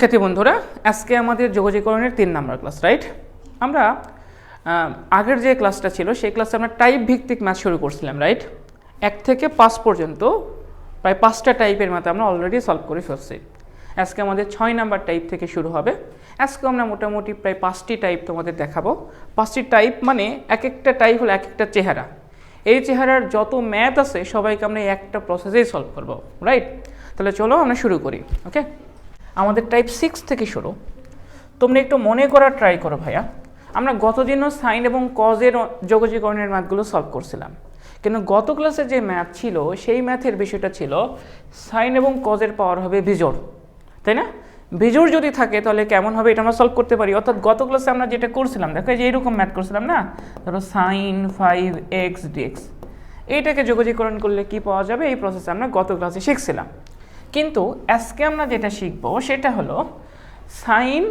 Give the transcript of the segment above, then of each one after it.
শিক্ষার্থী বন্ধুরা, আজকে আমাদের যোগাযোগকরণের 3 নাম্বার ক্লাস, রাইট? আমরা আগের যে ক্লাসটা ছিল সেই ক্লাসে আমরা টাইপ ভিত্তিক ম্যাথ শুরু করছিলাম, রাইট? 1 থেকে 5 পর্যন্ত প্রায় 5টা টাইপের ম্যাথ আমরা অলরেডি সলভ করে ফেলছি। আজকে আমাদের 6 নাম্বার টাইপ থেকে শুরু হবে। আজকে আমরা মোটামুটি প্রায় 5টি টাইপ তোমাদের দেখাবো। 5টি টাইপ মানে এক একটা টাইপ হলো এক একটা চেহারা। এই চেহারার যত ম্যাথ আছে সবাইকে আমরা একটা প্রসেসেই সলভ করব, রাইট? তাহলে চলো আমরা শুরু করি। ওকে, আমাদের টাইপ 6 থেকে শুরু। তোমরা একটু মনে করার ট্রাই করো ভাইয়া। আমরা গতদিনও সাইন এবং কজের যোগাযোগকরণের ম্যাথগুলো সলভ করছিলাম, কিন্তু গত ক্লাসে যে ম্যাথ ছিল সেই ম্যাথের বিষয়টা ছিল সাইন এবং কজের পাওয়ার হবে বিজোড়, তাই না? বিজোড় যদি থাকে তাহলে কেমন হবে এটা আমরা সলভ করতে পারি। অর্থাৎ গত ক্লাসে আমরা যেটা করছিলাম, দেখো যে এইরকম ম্যাথ করছিলাম না, ধরো সাইন 5x dx, এইটাকে যোগাযোগকরণ করলে কি পাওয়া যাবে, এই প্রসেসে আমরা গত ক্লাসে শিখছিলাম। কিন্তু আজকে আমরা যেটা শিখবো সেটা হলো সাইন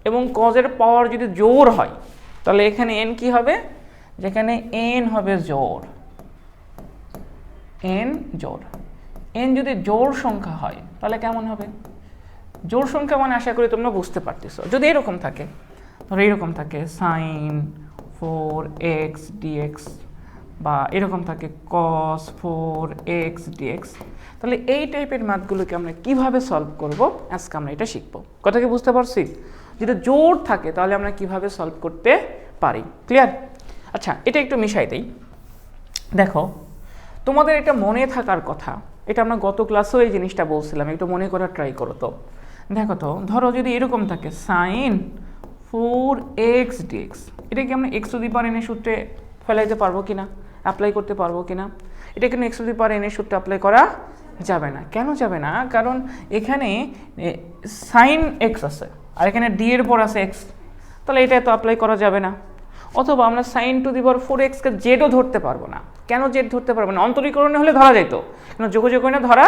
এবং কজের পাওয়ার যদি জোড় হয় তাহলে এখানে n কি হবে, যেখানে n হবে জোড়, n জোড়, n যদি জোড় সংখ্যা হয় তাহলে কেমন হবে? জোড় সংখ্যা মানে আশা করি তোমরা বুঝতে পারতেছো। যদি এরকম থাকে, ধরো এরকম থাকে সাইন 4x dx বা এরকম থাকে cos 4x dx, তাহলে এই টাইপের ম্যাথগুলোকে আমরা কিভাবে সলভ করব আজকে আমরা এটা শিখবো। কথা কি বুঝতে পারছি? যদি জোড় থাকে তাহলে আমরা কিভাবে সলভ করতে পারি, ক্লিয়ার? আচ্ছা, এটা একটু মিশাই দেই। দেখো, তোমাদের এটা মনে থাকার কথা, এটা আমরা গত ক্লাসেও এই জিনিসটা বলছিলাম, একটু মনে করার ট্রাই করো তো। দেখো তো, ধরো যদি এরকম থাকে সাইন 4x dx, এটা কি আমরা x two the power n এর সূত্রে ফেলাইতে পারবো কিনা, অ্যাপ্লাই করতে পারবো কিনা? এটা কিন্তু x two the power n এর সূত্রে অ্যাপ্লাই করা যাবে না। কেন যাবে না? কারণ এখানে সাইন x আছে আর এখানে d এর পর আছে x, তাহলে এটা তো অ্যাপ্লাই করা যাবে না। অথবা আমরা sign to the power 4x কে জেডও ধরতে পারবো না। কেন জেড ধরতে পারবো না? অন্তরীকরণে হলে ধরা যেত, কিন্তু যোগাযোগকরণে ধরা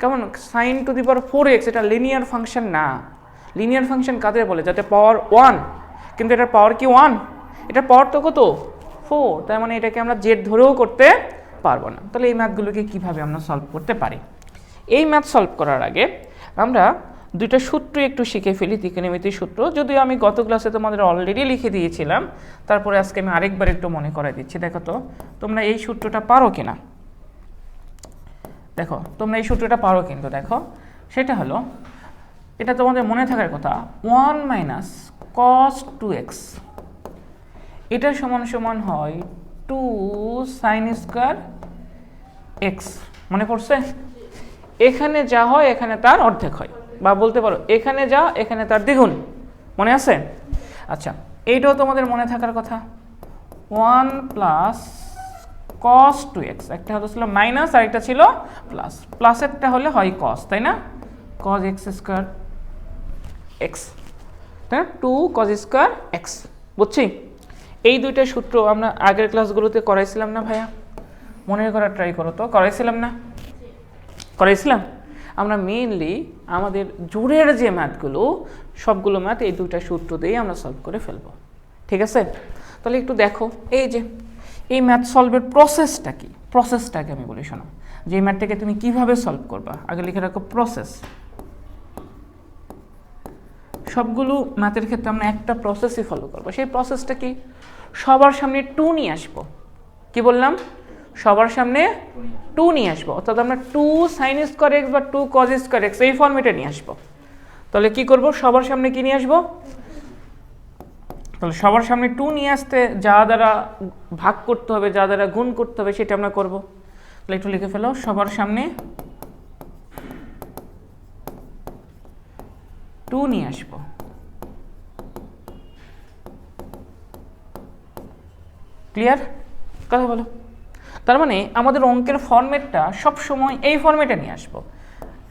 কেমন? Sign to the power 4x এটা লিনিয়ার ফাংশন না। লিনিয়ার ফাংশন কাদের বলে? যাতে পাওয়ার 1, কিন্তু এটার পাওয়ার কি 1? এটার পাওয়ার তো কত? 4, তার মানে এটাকে আমরা জেড ধরেও করতে পারবো না। তাহলে এই ম্যাথগুলোকে কিভাবে আমরা সলভ করতে পারি? এই ম্যাথ সলভ করার আগে আমরা দুইটা সূত্র একটু শিখে ফেলি, ত্রিকোণমিতির সূত্র। যদিও আমি গত ক্লাসে তোমাদের অলরেডি লিখে দিয়েছিলাম, তারপরে আজকে আমি আরেকবার একটু মনে করাই দিচ্ছি। দেখো তো তোমরা এই সূত্রটা পারো কিনা। দেখো তোমরা এই সূত্রটা পারো কিন্তু, দেখো সেটা হলো, এটা তোমাদের মনে থাকার কথা, 1 মাইনাস cos 2x, এটা সমান সমান হয় 2 সাইন স্কয়ার x। মনে পড়ছে? এখানে যা হয় এখানে তার অর্ধেক হয়, বা বলতে পারো এখানে যা এখানে তার দ্বিগুণ। মনে আছে? আচ্ছা, এইটাও তোমাদের মনে থাকার কথা, 1 প্লাস cos 2x, একটা হতো ছিল মাইনাস আর একটা ছিল প্লাস, প্লাসেরটা হলে হয় cos, তাই না? cos x স্কয়ার x, তাই না? 2 cos স্কয়ার x, বুঝছি? এই দুইটা সূত্র আমরা আগের ক্লাসগুলোতে করাইছিলাম না ভাইয়া? মনে করার ট্রাই করো তো, করাইছিলাম না? করাইছিলাম। আমরা মেইনলি আমাদের জোড়ের যে ম্যাথগুলো, সবগুলো ম্যাথ এই দুইটা সূত্র দিয়ে আমরা সলভ করে ফেলবো, ঠিক আছে? তাহলে একটু দেখো, এই যে এই ম্যাথ সলভের প্রসেসটা কি, প্রসেসটাকে আমি বলি শোনো, যে এই ম্যাথটাকে তুমি কিভাবে সলভ করবা আগে লিখে রাখো প্রসেস। সবগুলো ম্যাথের ক্ষেত্রে আমরা একটা প্রসেসই ফলো করবো। সেই প্রসেসটা কি? সবার সামনে 2 নিয়ে আসবো। কি বললাম? সবার সামনে 2 নিয়ে আসবো, অর্থাৎ আমরা 2 সাইন স্কয়ার x বা 2 cos স্কয়ার x এই ফর্মেটে নিয়ে আসবো। তাহলে কি করব? সবার সামনে কি নিয়ে আসবো? তাহলে সবার সামনে 2 নিয়ে আসতে যা দ্বারা ভাগ করতে হবে, যা দ্বারা গুণ করতে হবে সেটা আমরা করব। তাহলে একটু লিখে ফেলো, সবার সামনে 2 নিয়ে আসবো। ক্লিয়ার? কথা বলো। তার মানে আমাদের অঙ্কের ফরম্যাটটা সবসময় এই ফরম্যাটে নিয়ে আসবো।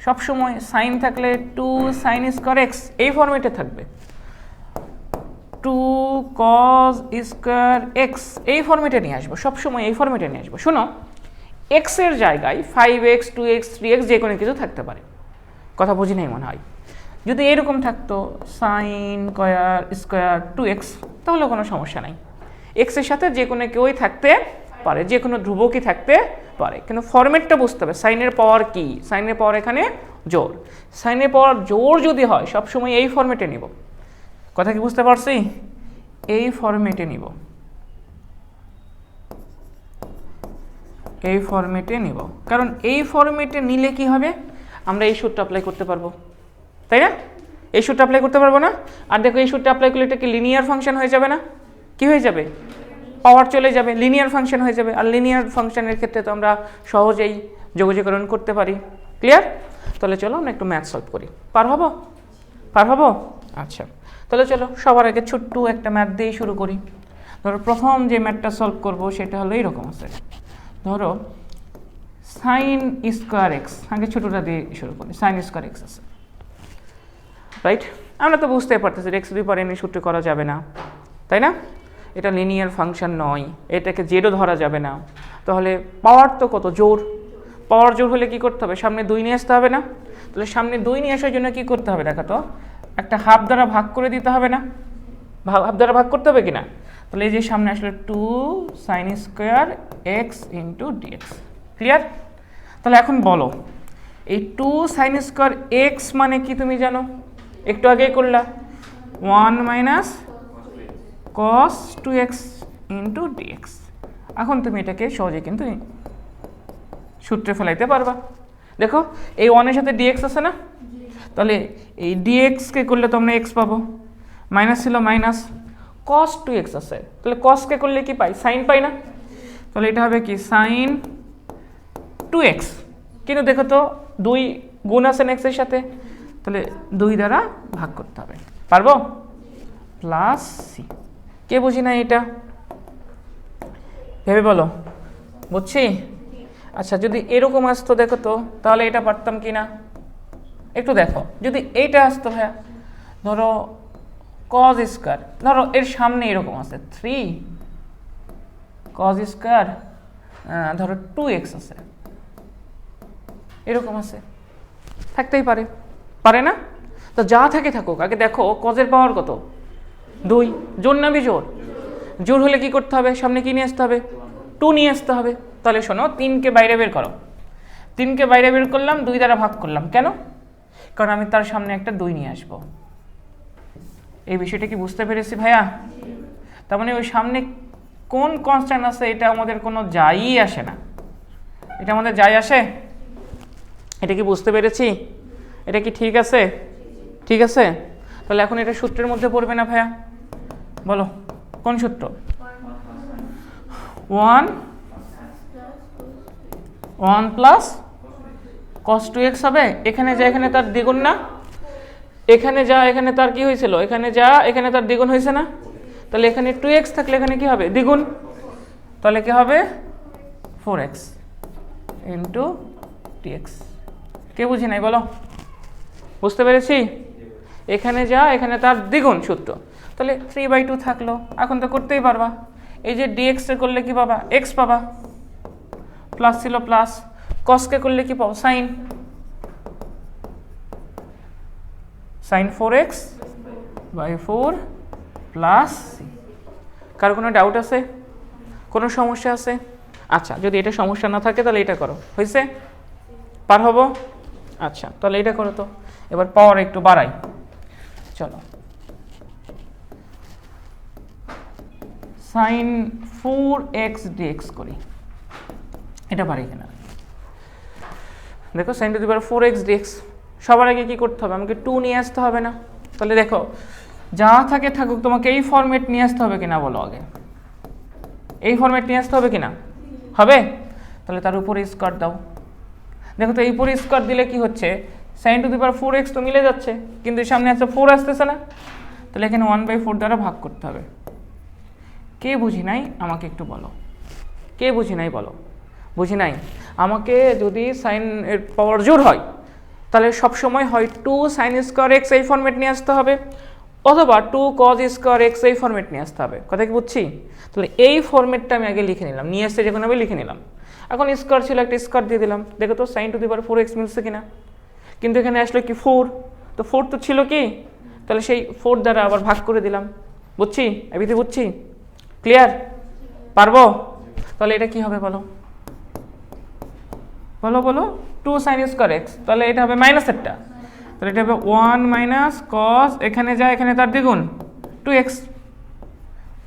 সবসময় সাইন থাকলে 2 সাইন স্কয়ার x এই ফরম্যাটে থাকবে, 2 cos স্কয়ার x এই ফরম্যাটে নিয়ে আসবো, সবসময় এই ফরম্যাটে নিয়ে আসবো। শোনো, x এর জায়গায় 5x 2x 3x যে কোনো কিছু থাকতে পারে। কথা বুঝি নাই মনে হয়? যদি এরকম থাকতো সাইন স্কয়ার 2x, তাহলে কোনো সমস্যা নাই। x এর সাথে যে কোনো কেউই থাকতে পারে, যে কোনো ধ্রুবকই থাকতে পারে, কিন্তু ফরম্যাটটা বুঝতে হবে। সাইনের পাওয়ার কি? সাইনের পাওয়ার এখানে জোর। সাইনের পাওয়ার জোর যদি হয় সবসময় এই ফরম্যাটে নিব। কথা কি বুঝতে পারছি? এই ফরম্যাটে নিব, এই ফরম্যাটে নিব, কারণ এই ফরম্যাটে নিলে কি হবে, আমরা এই সূত্রটা অ্যাপ্লাই করতে পারবো, তাই না? এই সূত্রটা অ্যাপ্লাই করতে পারবো না? আর দেখো এই সূত্রটা অ্যাপ্লাই করলে এটা কি লিনিয়ার ফাংশন হয়ে যাবে না? কি হয়ে যাবে? পাওয়ার চলে যাবে, লিনিয়ার ফাংশন হয়ে যাবে। আর লিনিয়ার ফাংশনের ক্ষেত্রে তো আমরা সহজেই যোগজীকরণ করতে পারি। ক্লিয়ার? তাহলে চলো আমরা একটু ম্যাথ সলভ করি। পার হবো? পার হবো? আচ্ছা, তাহলে চলো সবার আগে ছোট্ট একটা ম্যাথ দিয়ে শুরু করি। ধরো প্রথম যে ম্যাথটা সলভ করব সেটা হলো এইরকম আছে। ধরো সাইন স্কোয়ার এক্স, আগে ছোটোটা দিয়ে শুরু করি। সাইন স্কোয়ার এক্স আছে, রাইট? আমরা তো বুঝতে পারতেছি x two the power N সূত্রে করা যাবে না, তাই না? এটা লিনিয়ার ফাংশন নয়, এটাকে জেডও ধরা যাবে না। তাহলে পাওয়ার তো কত? জোর। পাওয়ার জোর হলে কি করতে হবে? সামনে 2 নিয়ে আসতে হবে না? তাহলে সামনে 2 নিয়ে আসার জন্য কি করতে হবে দেখো তো? একটা হাফ দ্বারা ভাগ করে দিতে হবে না? হাফ দ্বারা ভাগ করতে হবে কিনা? তাহলে এই যে সামনে আসলে 2 sine square x into dx. Clear? তাহলে এখন বলো এই 2 সাইন স্কোয়ার এক্স মানে কি তুমি জানো? একটু আগেই করলা, 1 minus cos 2x into dx. এখন তুমি এটাকে সহজে কিন্তু সূত্রে ফেলাইতে পারবা। দেখো এই 1 এর সাথে ডিএক্স আছে না? তাহলে এই ডিএক্সকে করলে তোমরা এক্স পাবো, মাইনাস ছিল মাইনাস, cos 2x আছে, তাহলে cosকে করলে কি পাই? সাইন পাই না? তাহলে এটা হবে কি? Sign 2x। কিন্তু দেখো তো 2 গুণ আছে না এক্সের সাথে, তাহলে 2 দ্বারা ভাগ করতে হবে। পারবো? Plus C. কে বুঝি না এটা? ভেবে বলো। বুঝছি? আচ্ছা, যদি এরকম আসতো দেখো তো, তাহলে এটা পারতাম কি না? একটু দেখো, যদি এইটা আসতো ভাইয়া, ধরো cos স্কোয়ার, ধরো এর সামনে এরকম আছে 3 cos স্কোয়ার, ধরো 2x আছে, এরকম আছে, থাকতেই পারে, পারে না? তো যা থাকে থাকুক, আগে দেখো কজের পাওয়ার কত? 2। জোর না বিজোর? জোর হলে কি করতে হবে? সামনে কি নিয়ে আসতে হবে? 2 নিয়ে আসতে হবে। তাহলে শোনো, 3কে বাইরে বের করো। 3কে বাইরে বের করলাম, 2 দ্বারা ভাগ করলাম। কেন? কারণ আমি তার সামনে একটা 2 নিয়ে আসবো। এই বিষয়টা কি বুঝতে পেরেছি ভাইয়া? তার মানে ওই সামনে কোন কনস্ট্যান্ট আছে এটা আমাদের কোনো যাই আসে না। এটা আমাদের যাই আসে? এটা কি বুঝতে পেরেছি? এটা কি ঠিক আছে? ঠিক আছে। তাহলে এখন এটা সূত্রের মধ্যে পড়বে না ভাইয়া? বলো কোন সূত্র? 1 প্লাস cos 2x হবে। এখানে যা এখানে তার দ্বিগুণ না? এখানে যা এখানে তার কি হয়েছিল? এখানে যা এখানে তার দ্বিগুণ হয়েছে না? তাহলে এখানে 2x থাকলে এখানে কি হবে? দ্বিগুণ। তাহলে কি হবে? 4x into dx। কে বুঝি নাই বলো? বুঝতে পেরেছি? এখানে যা এখানে তার দ্বিগুণ সূত্র। তাহলে 3/2 থাকলো, এখন তো করতেই পারবা। এই যে dx এ করলে কি পাবা? x পাবা, প্লাস ছিল প্লাস, cosকে করলে কি পাবো? Sine, sine 4x/4 plus C. কারো কোনো ডাউট আছে? কোনো সমস্যা আছে? আচ্ছা, যদি এটা সমস্যা না থাকে তাহলে এটা করো। হয়েছে? পার হবো? আচ্ছা, তাহলে এটা করো তো। এবার পাওয়ার একটু বাড়াই, চলো। সাইন 4x dx করি, এটা পারি কিনা দেখো। Sine to the power 4x dx, সবার আগে কি করতে হবে? আমাকে 2 নিয়ে আসতে হবে না? তাহলে দেখো যা থাকে থাকুক, তোমাকে এই ফরম্যাট নিয়ে আসতে হবে কিনা বলো আগে? এই ফরম্যাট নিয়ে আসতে হবে কিনা? হবে। তাহলে তার উপরে স্কোয়ার দাও। দেখো তো এই উপরে স্কোয়ার দিলে কি হচ্ছে? Sign to the power 4x তো মিলে যাচ্ছে, কিন্তু সামনে আছে 4 আসতেছে না? তাহলে এখানে 1/4 দ্বারা ভাগ করতে হবে। কে বুঝি নাই আমাকে একটু বলো? কে বুঝি নাই বলো? বুঝি নাই? আমাকে যদি সাইন এর পাওয়ার জোর হয় তাহলে সবসময় হয় 2 সাইন স্কোয়ার এক্স এই ফরম্যাট নিয়ে আসতে হবে, অথবা 2 cos স্কোয়ার এক্স এই ফরম্যাট নিয়ে আসতে হবে। কথা কি বুঝছি? তাহলে এই ফরম্যাটটা আমি আগে লিখে নিলাম, নিয়ে আসতে যখন আমি লিখে নিলাম। এখন স্কোয়ার ছিল, একটা স্কোয়ার দিয়ে দিলাম। দেখো তো sign to the power 4x মিলছে কিনা? কিন্তু এখানে আসলে কি 4, তো 4 তো ছিল কি, তাহলে সেই 4 দ্বারা আবার ভাগ করে দিলাম। বুঝছি? এবিতে বুঝছি? ক্লিয়ার? পারবো? তাহলে এটা কি হবে বলো? বলো বলো। টু সাইন স্কোয়ার এক্স, তাহলে এটা হবে মাইনাসেরটা, তাহলে এটা হবে 1 মাইনাস কস, এখানে যায় এখানে তার দ্বিগুণ 2x,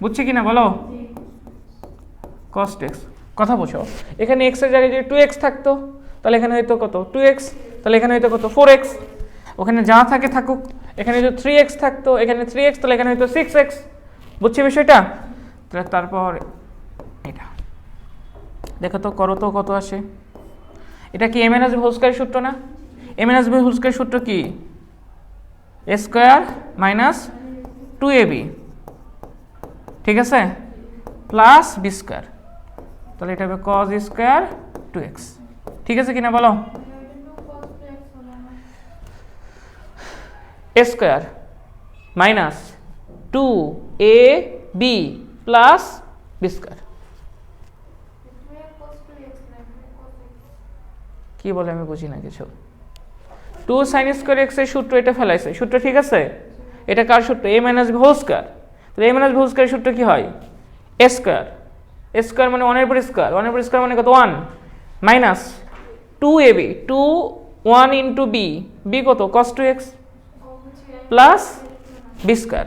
বুঝছি কি না বলো? cos 2x, কথা বোঝো, এখানে x এর জায়গায় যদি 2x থাকতো তাহলে এখানে হয়তো কত 2x, তাহলে এখানে হয়তো কত 4x, ওখানে যা থাকে থাকুক, এখানে যদি 3x থাকতো এখানে 3x, তাহলে এখানে হয়তো 6x, বুঝছি বিষয়টা? তাহলে তারপর এটা দেখো তো, করো তো কত আসে। এটা কি m n হোল স্কয়ার সূত্র না? m n হোল স্কয়ার সূত্র কি? a স্কয়ার মাইনাস 2ab, ঠিক আছে, প্লাস b স্কয়ার, তাহলে এটা হবে cos স্কয়ার 2x, ঠিক আছে কিনা বলো? a square minus 2ab plus b square, কি বলে আমি বুঝি না কিছু। 2 sin স্কয়ার x এর সূত্র এটা ফেলাইছে, সূত্র ঠিক আছে, এটা কার সূত্র? a minus b whole square, তাহলে a minus b whole square সূত্র কি হয়? a স্কয়ার, a স্কয়ার মানে 1 এর উপর স্কয়ার, 1 এর উপর স্কয়ার মানে কত 1 minus 2ab, 2 1 into b, b কত cos 2x plus b square,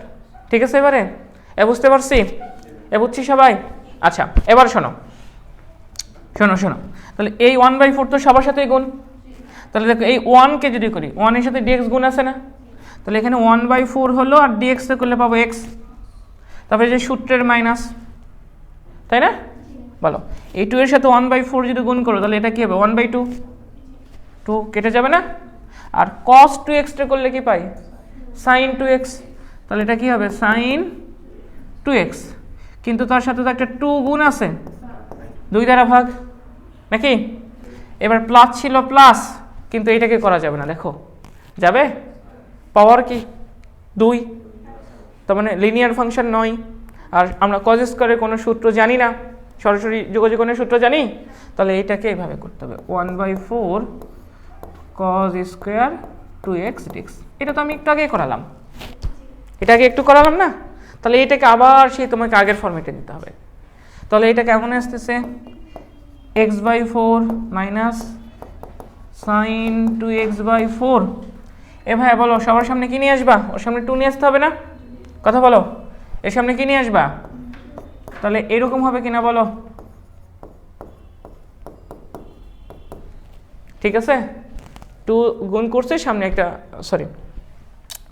ঠিক আছে? এবারে বুঝতে পারছি, বুঝছি সবাই? আচ্ছা এবার শোনো শোনো শোনো, তাহলে এই 1/4 তো সবার সাথেই গুণ, তাহলে দেখো এই 1 কে যদি করি 1 এর সাথে dx গুণ আছে না, তাহলে এখানে 1/4 হলো আর dx এ করলে পাবো x, তারপরে যে সূত্রের মাইনাস, তাই না? বলো এই 2 এর সাথে 1/4 যদি গুণ করো তাহলে এটা কি হবে 1/2, 2 কেটে যাবে না, আর cos 2x টা করলে কি পাই? sin 2x, তাহলে এটা কি হবে sin 2x, কিন্তু তার সাথে তো একটা 2 গুণ আছে, 2 দ্বারা ভাগ নাকি? এবার প্লাস ছিল প্লাস, কিন্তু এটাকে করা যাবে না, দেখো যাবে, পাওয়ার কি 2, তার মানে লিনিয়ার ফাংশন নয়, আর আমরা cos স্কয়ারের কোনো সূত্র জানি না, সরাসরি যোগযোগনের সূত্র জানি, তাহলে এটাকে এইভাবে করতে হবে 1/4 cos স্কয়ার 2x dx, এটা তো আমি একটু আগে করালাম, এটাকে একটু করালাম না, তাহলে এটাকে আবার সেই তোমাকে আগের ফরম্যাটে দিতে হবে, তাহলে এটা কেমন আসতেছে x/4 মাইনাস sin 2x/4, এ ভাই বলো সবার সামনে কি নিয়ে আসবা? ওর সামনে 2 নিয়ে আসতে হবে না, কথা বলো, এর সামনে কি নিয়ে আসবা? তাহলে এরকম হবে কিনা বলো, ঠিক আছে? 2 গুণ করছে সামনে একটা, সরি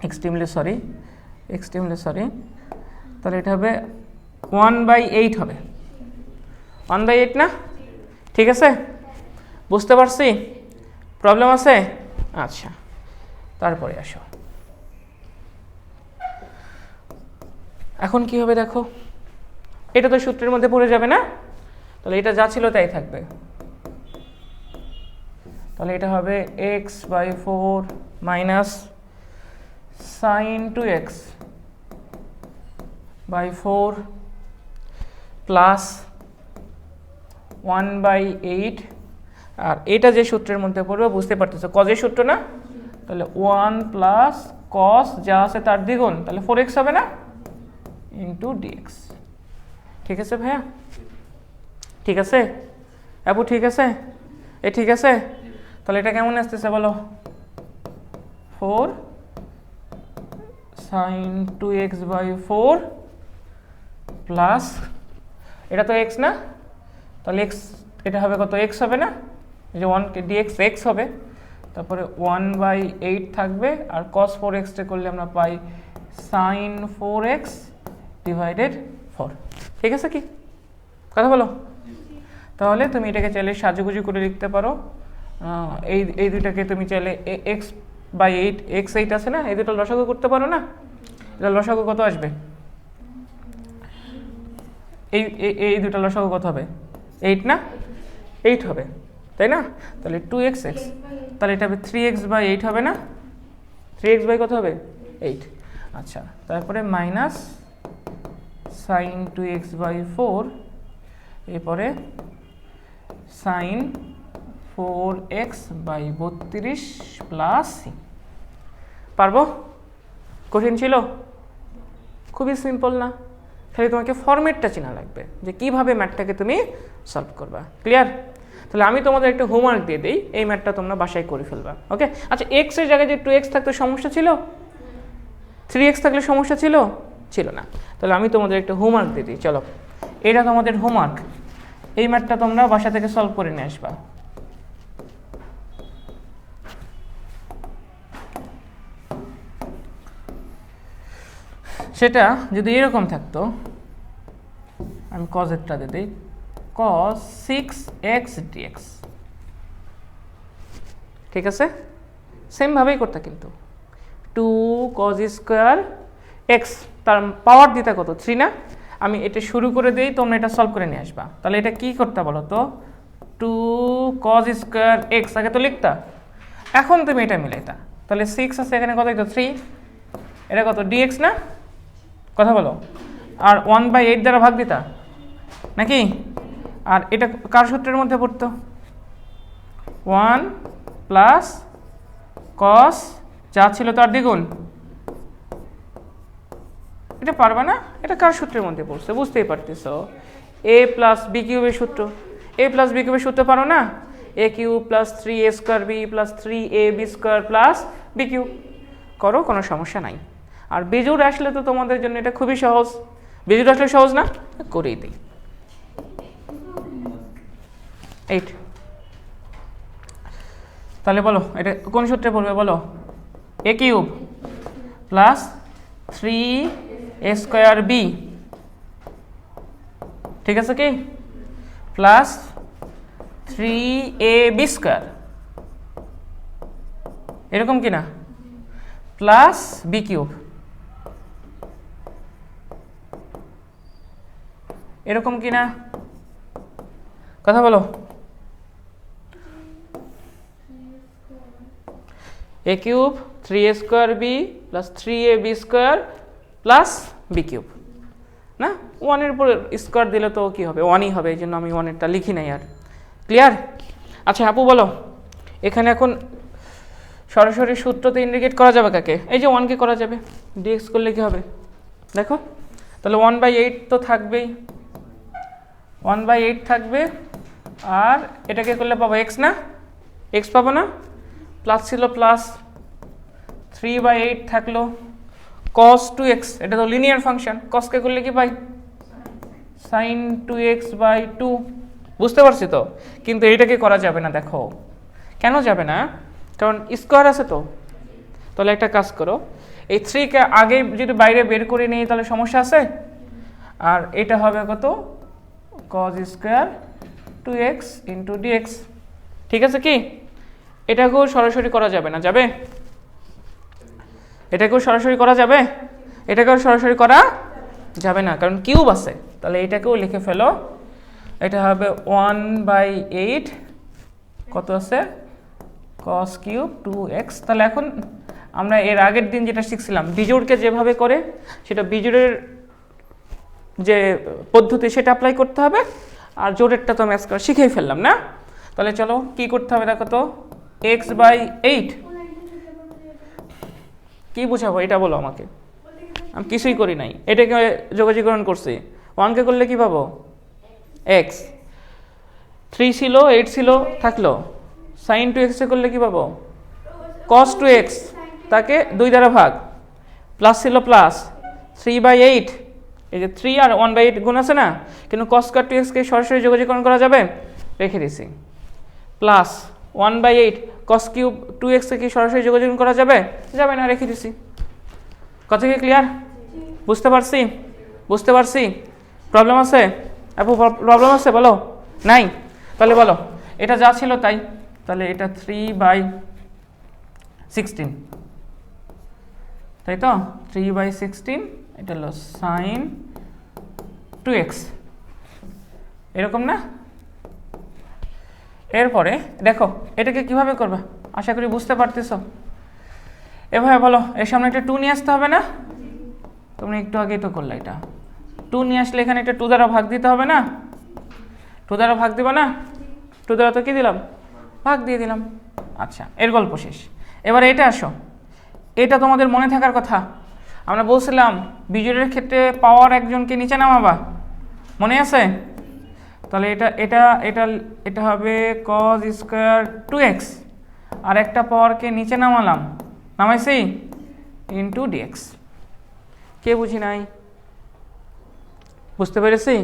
এক্সট্রিমলি সরি, তাহলে এটা হবে 1/8 হবে, 1/8 না, ঠিক আছে? বুঝতে পারছি? প্রবলেম আছে? আচ্ছা তারপরে আসো, এখন কি হবে দেখো, এটা তো সূত্রের মধ্যে পড়ে যাবে না, তাহলে এটা যা ছিল তাই থাকবে, তাহলে এটা হবে x/4 minus sin 2x/4 plus 1/8, আর এটা যে সূত্রের মধ্যে পড়বে বুঝতে পারতেছো কজের সূত্র না, তাহলে 1 প্লাস cos যা আছে তার দ্বিগুণ, তাহলে 4x হবে না ইন্টু dx, ঠিক আছে ভাইয়া? ঠিক আছে আপু? ঠিক আছে, ঠিক আছে, তাহলে এটা কেমন আসতেছে বলো, 4 sin 2x/4 প্লাস, এটা তো x না, তাহলে x এটা হবে কত, x হবে না, এই যে 1 কে dx x হবে, তারপরে 1/8 থাকবে, আর cos 4x টা করলে আমরা পাই sin 4x ডিভাইডেড 4, ঠিক আছে কি? কথা বলো, তাহলে তুমি এটাকে চাইলে সাজুগুজু করে লিখতে পারো, এই দুইটাকে তুমি চাইলে x/8 x8 আছে না, এই দুটো লসাগু করতে পারো না, এটা লসাগু কত আসবে, এই দুটো লসাগু কত হবে 8 না, 8 হবে তাই না, তাহলে 2x, তাহলে এটা হবে 3x/8 হবে না, 3x বাই কত হবে 8, আচ্ছা তারপরে মাইনাস sin 2x/4, এরপরে sin 4x/32 প্লাস c, পারবো? কঠিন ছিল? খুবই সিম্পল না, খালি তোমাকে ফরম্যাটটা চেনা লাগবে যে কিভাবে ম্যাথটাকে তুমি সলভ করবা, ক্লিয়ার? তাহলে আমি তোমাদের একটা হোমওয়ার্ক দিয়ে দিই, এই ম্যাথটা তোমরা বাসায় করে ফেলবা। ওকে, আচ্ছা এক্স এর জায়গায় যে 2x থাকতে সমস্যা ছিল, 3x থাকলে সমস্যা ছিল ছিল না। তাহলে আমি তোমাদের একটা হোমওয়ার্ক দিয়ে দিই, চলো এটা তোমাদের হোমওয়ার্ক, এই ম্যাথটা তোমরা বাসা থেকে সলভ করে নিয়ে আসবা। সেটা যদি এরকম থাকতো, আমি কজেরটা দিয়ে দিই, cos 6x dx, ঠিক আছে? সেমভাবেই করতে, কিন্তু 2 cos স্কোয়ার এক্স, তার পাওয়ার দিতে কত 3 না? আমি এটা শুরু করে দিই, তোমরা এটা সলভ করে নিয়ে আসবা। তাহলে এটা কি করতে বলো তো, 2 cos স্কোয়ার এক্স আগে তো লিখতা, এখন তুমি এটা মিলাইতা। তাহলে 6 আছে এখানে, কত হইতো 3, এটা কত dx না? কথা বলো। আর 1/8 দ্বারা ভাগ দিতা নাকি? আর এটা কার সূত্রের মধ্যে পড়তো? 1 প্লাস cos যা ছিল তার দ্বিগুণ। এটা পারবে না? এটা কার সূত্রের মধ্যে পড়ছে বুঝতেই পারতেছো, a প্লাস বি কিউবের সূত্র। a প্লাস বি কিউবের সূত্র পারো না? a cube plus 3a square B plus 3ab square plus B cube. করো, কোনো সমস্যা নাই। আর বিজোড় আসলে তো তোমাদের জন্য এটা খুবই সহজ, বিজোড় আসলে সহজ না? করেই দিই। 8, তাহলে বলো এটা কোন সূত্রে পড়বে বলো? a cube plus 3a square B, ঠিক আছে কি, প্লাস 3ab স্কোয়ার, এরকম কি না, প্লাস বি কিউব, এরকম কি না? কথা বলো। a cube 3a square B plus 3ab square plus B cube না, 1-এর উপর স্কোয়ার দিলে তো কি হবে, 1ই হবে, এই জন্য আমি 1-এরটা লিখি নাই আর। ক্লিয়ার? আচ্ছা আপু বলো, এখানে এখন সরাসরি সূত্রতে ইন্ডিকেট করা যাবে কাকে? এই যে 1কে করা যাবে, dx করলে কি হবে দেখো। তাহলে 1/8 তো থাকবেই, 1/8 থাকবে, আর এটাকে করলে পাবো x না, x পাবো না, প্লাস ছিল প্লাস 3/8 থাকলো, cos 2x, এটা তো লিনিয়ার ফাংশন, cosকে করলে কি পাই, sin 2x/2, বুঝতে পারছি তো। কিন্তু এইটাকে করা যাবে না, দেখো কেন যাবে না, কারণ স্কোয়ার আছে তো। তাহলে একটা কাজ করো, এই 3কে আগে যদি বাইরে বের করে নিই তাহলে সমস্যা আছে। আর এটা হবে কত, cos square 2x into dx, ঠিক আছে কি? এটাকেও সরাসরি করা যাবে না, যাবে? এটাকেও সরাসরি করা যাবে? এটাকেও সরাসরি করা যাবে না, কারণ কিউব আছে। তাহলে এটাকেও লিখে ফেলো, এটা হবে 1/8, কত আছে, cos কিউব 2x। তাহলে এখন আমরা এর আগের দিন যেটা শিখছিলাম, বিজোড়কে যেভাবে করে সেটা বিজোড়ের যে পদ্ধতি সেটা অ্যাপ্লাই করতে হবে, আর জোড়েরটা তো আমি আজকে শিখেই ফেললাম না। তাহলে চলো কি করতে হবে দেখো তো, x/8 কি বুঝাবো এটা বলো আমাকে, আমি কিছুই করি নাই, এটাকে যোগাযোগকরণ করছি, 1কে করলে কি পাবো, x, 3 ছিল 8 ছিল থাকলো, sin 2x এ করলে কি পাবো, cos 2x, তাকে 2 দ্বারা ভাগ, প্লাস ছিল প্লাস 3/8, এই যে 3 আর 1/8 গুণ আছে না, কিন্তু cos স্কয়ার 2x কে সরাসরি যোগাযোগকরণ করা যাবে, রেখে দিছি, প্লাস 1/8 cos কিউব 2x কি সরাসরি যোগাযোগ করা যাবে, যাবে না, রেখে দিছি। কথা কি ক্লিয়ার? বুঝতে পারছি? বুঝতে পারছি? প্রবলেম আছে আপু? প্রবলেম আছে বলো, নাই? তাহলে বলো এটা যা ছিল তাই, তাহলে এটা 3/16, তাই তো, 3/16, এটা হলো sin 2x, এরকম না? এরপরে দেখো এটাকে কিভাবে করবে, আশা করি বুঝতে পারতেছো। এভাবে বলো, এর সামনে একটা 2 নিয়ে আসতে হবে না, তোমরা একটু আগেই তো করলে, এটা 2 নিয়ে আসলে এখানে একটা 2 দ্বারা ভাগ দিতে হবে না, 2 দ্বারা ভাগ দিবা না, 2 দ্বারা তো কি দিলাম, ভাগ দিয়ে দিলাম। আচ্ছা এর গল্প শেষ। এবারে এটা আসো, এটা তোমাদের মনে থাকার কথা, আমরা বলছিলাম বিজোড়ের ক্ষেত্রে পাওয়ার একজনকে নিচে নামাবা, মনে আছে তো? তাহলে এটা এটা এটা এটা হবে cos স্কোয়ার 2x, আর একটা পাওয়ারকে নিচে নামালাম, নামাইছি, ইন্টু ডিএক্স। কে বুঝি নাই? বুঝতে পেরেছি?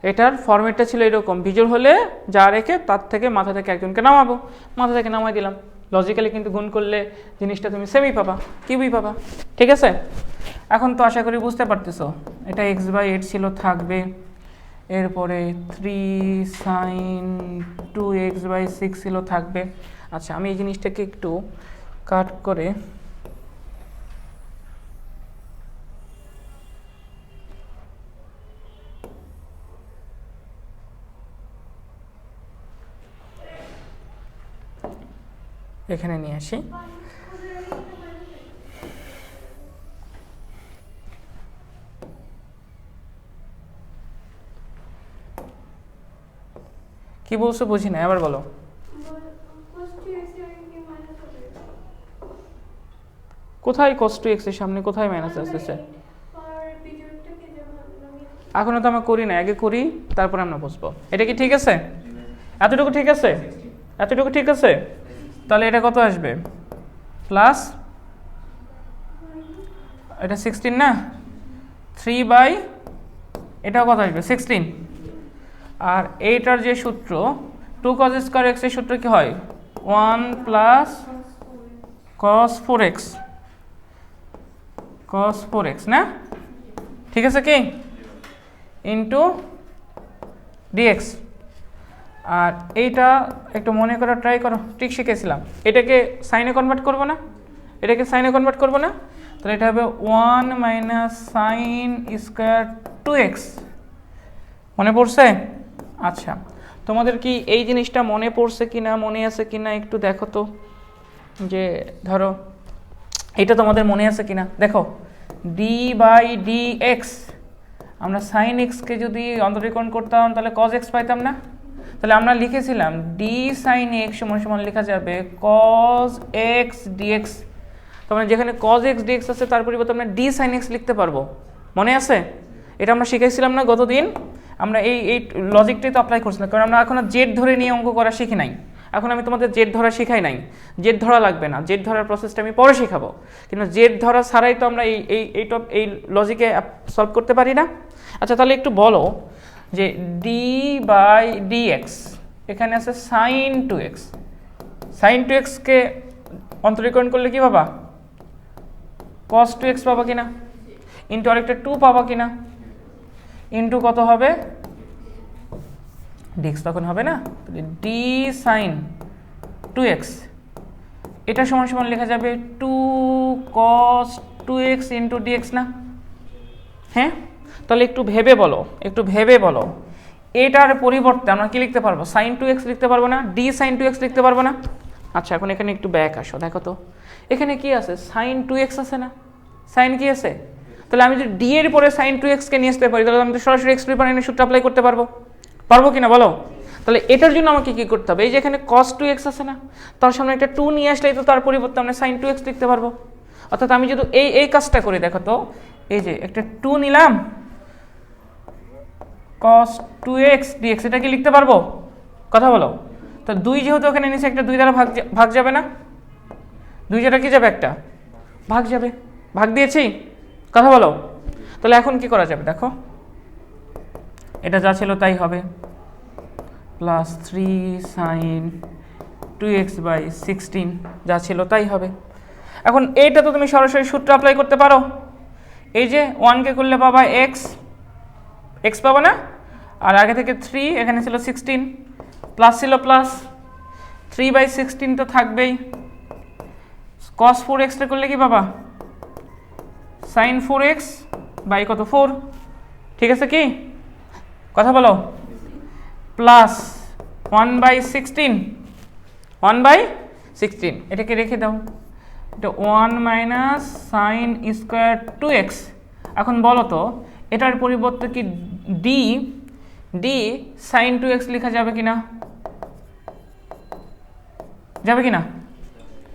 এটার ফরম্যাটটা ছিল এরকম, বিজোড় হলে যা রেখে তার থেকে মাথা থেকে একজনকে নামাবো, মাথা থেকে নামাই দিলাম। লজিক্যালি কিন্তু গুণ করলে জিনিসটা তুমি সেমই পাবা, কিউবই পাবা। ঠিক আছে? এখন তো আশা করি বুঝতে পারতেছো। এটা x/8 ছিল, থাকবে। এরপরে 3 sin 2x/6 ছিল, থাকবে। আচ্ছা, আমি এই জিনিসটাকে একটু কাট করে এখানে নিয়ে আসি। কি বলছো বুঝি না, আবার বলো। কোথায় cos 2x এর সামনে কোথায় মাইনাস আসতেছে? এখনো তো আমরা করি না, আগে করি তারপরে আমরা বুঝবো। এটা কি ঠিক আছে? এতটুকু ঠিক আছে? এতটুকু ঠিক আছে? তাহলে এটা কত আসবে? প্লাস এটা 16 না, 3 বাই এটাও কত আসবে? 16। আর এইটার যে সূত্র 2 cos স্কোয়ার x এর সূত্র কি হয়? 1 plus cos 4x, cos 4x না? ঠিক আছে কি? Into dx। আর এইটা একটু মনে করার ট্রাই করো, ঠিক শিখেছিলাম। এটাকে সাইনে কনভার্ট করবো না? এটাকে সাইনে কনভার্ট করবো না? তাহলে এটা হবে 1 মাইনাস সাইন স্কোয়ার 2x। মনে পড়ছে? আচ্ছা, তোমাদের কি এই জিনিসটা মনে পড়ছে কিনা, মনে আছে কিনা একটু দেখো তো। যে ধরো এটা তোমাদের মনে আছে কিনা দেখো, d/dx, আমরা সাইন এক্সকে যদি অন্তরীকরণ করতাম তাহলে cos x পাইতাম না? তাহলে আমরা লিখেছিলাম d sin x সমান সমান লেখা যাবে cos x dx। তার মানে যেখানে cos x dx আছে তার পরিবর্তে আমরা d sin x লিখতে পারবো। মনে আছে? এটা আমরা শিখাইছিলাম না গতদিন? আমরা এই লজিকটাই তো অ্যাপ্লাই করছিলাম, কারণ আমরা এখন জেড ধরে নিয়ে অঙ্ক করা শিখি নাই। এখন আমি তোমাদের জেড ধরা শিখাই নাই, জেড ধরা লাগবে না, জেড ধরার প্রসেসটা আমি পরে শেখাবো। কিন্তু জেড ধরা ছাড়াই তো আমরা এই লজিকে সলভ করতে পারি না। আচ্ছা, তাহলে একটু বলো যে d/dx এখানে আছে sin 2x, sin 2xকে অন্তরীকরণ করলে কি পাবা? cos 2x পাবা কিনা? ইন্টু আরেকটা 2 পাবা কিনা? ইন্টু কত হবে? dx তখন হবে না, d sin 2x এটা সমান সমান লেখা যাবে 2 cos 2x ইন্টু dx না? হ্যাঁ, তাহলে একটু ভেবে বলো, একটু ভেবে বলো, এটার পরিবর্তে আমরা কি লিখতে পারবো? sin 2x লিখতে পারবো না? d sin 2x লিখতে পারবো না? আচ্ছা, এখন এখানে একটু ব্যাক আসো, দেখো তো এখানে কি আছে? sin 2x আছে না? sin কি আছে? তাহলে আমি যদি d এর পরে sin 2x কে নিয়ে আসতে পারি তাহলে আমি তো সরাসরি x প্রিপারেন্টের সূত্র অ্যাপ্লাই করতে পারবো, পারবো কিনা বলো? তাহলে এটার জন্য আমাকে কি করতে হবে? এই যে এখানে cos 2x আছে না, তার সামনে একটা 2 নিয়ে আসলেই তো তার পরিবর্তে আমরা sin 2x লিখতে পারবো। অর্থাৎ আমি যদি এই কাজটা করি, দেখো তো, এই যে একটা 2 নিলাম, cos 2x dx এটা কি লিখতে পারবো? কথা বলো তো। 2 যেহেতু ওখানে নিচে একটা 2 দ্বারা ভাগ যাবে না? 2 যেটা কি যাবে? একটা ভাগ যাবে, ভাগ দিয়েছি। কথা বলো। তাহলে এখন কি করা যাবে দেখো, এটা যা ছিল তাই হবে, প্লাস 3 sin 2x/16 যা ছিল তাই হবে। এখন এইটা তো তুমি সরাসরি সূত্র অ্যাপ্লাই করতে পারো। এই যে 1 কে করলে পাবা x পাবা না? আর আগে থেকে 3, এখানে ছিল 16, প্লাস ছিল প্লাস, 3/16 তো থাকবেই। cos 4x টা করলে কি পাবা? sin 4x বাই কত? 4। ঠিক আছে কি? কথা বলো। প্লাস 1/16, 1/16 এটাকে রেখে দাও, এটা 1 মাইনাস সাইন স্কোয়ার 2x। এখন বলো তো এটার পরিবর্তে কি d sin 2x লেখা যাবে কিনা? যাবে কিনা?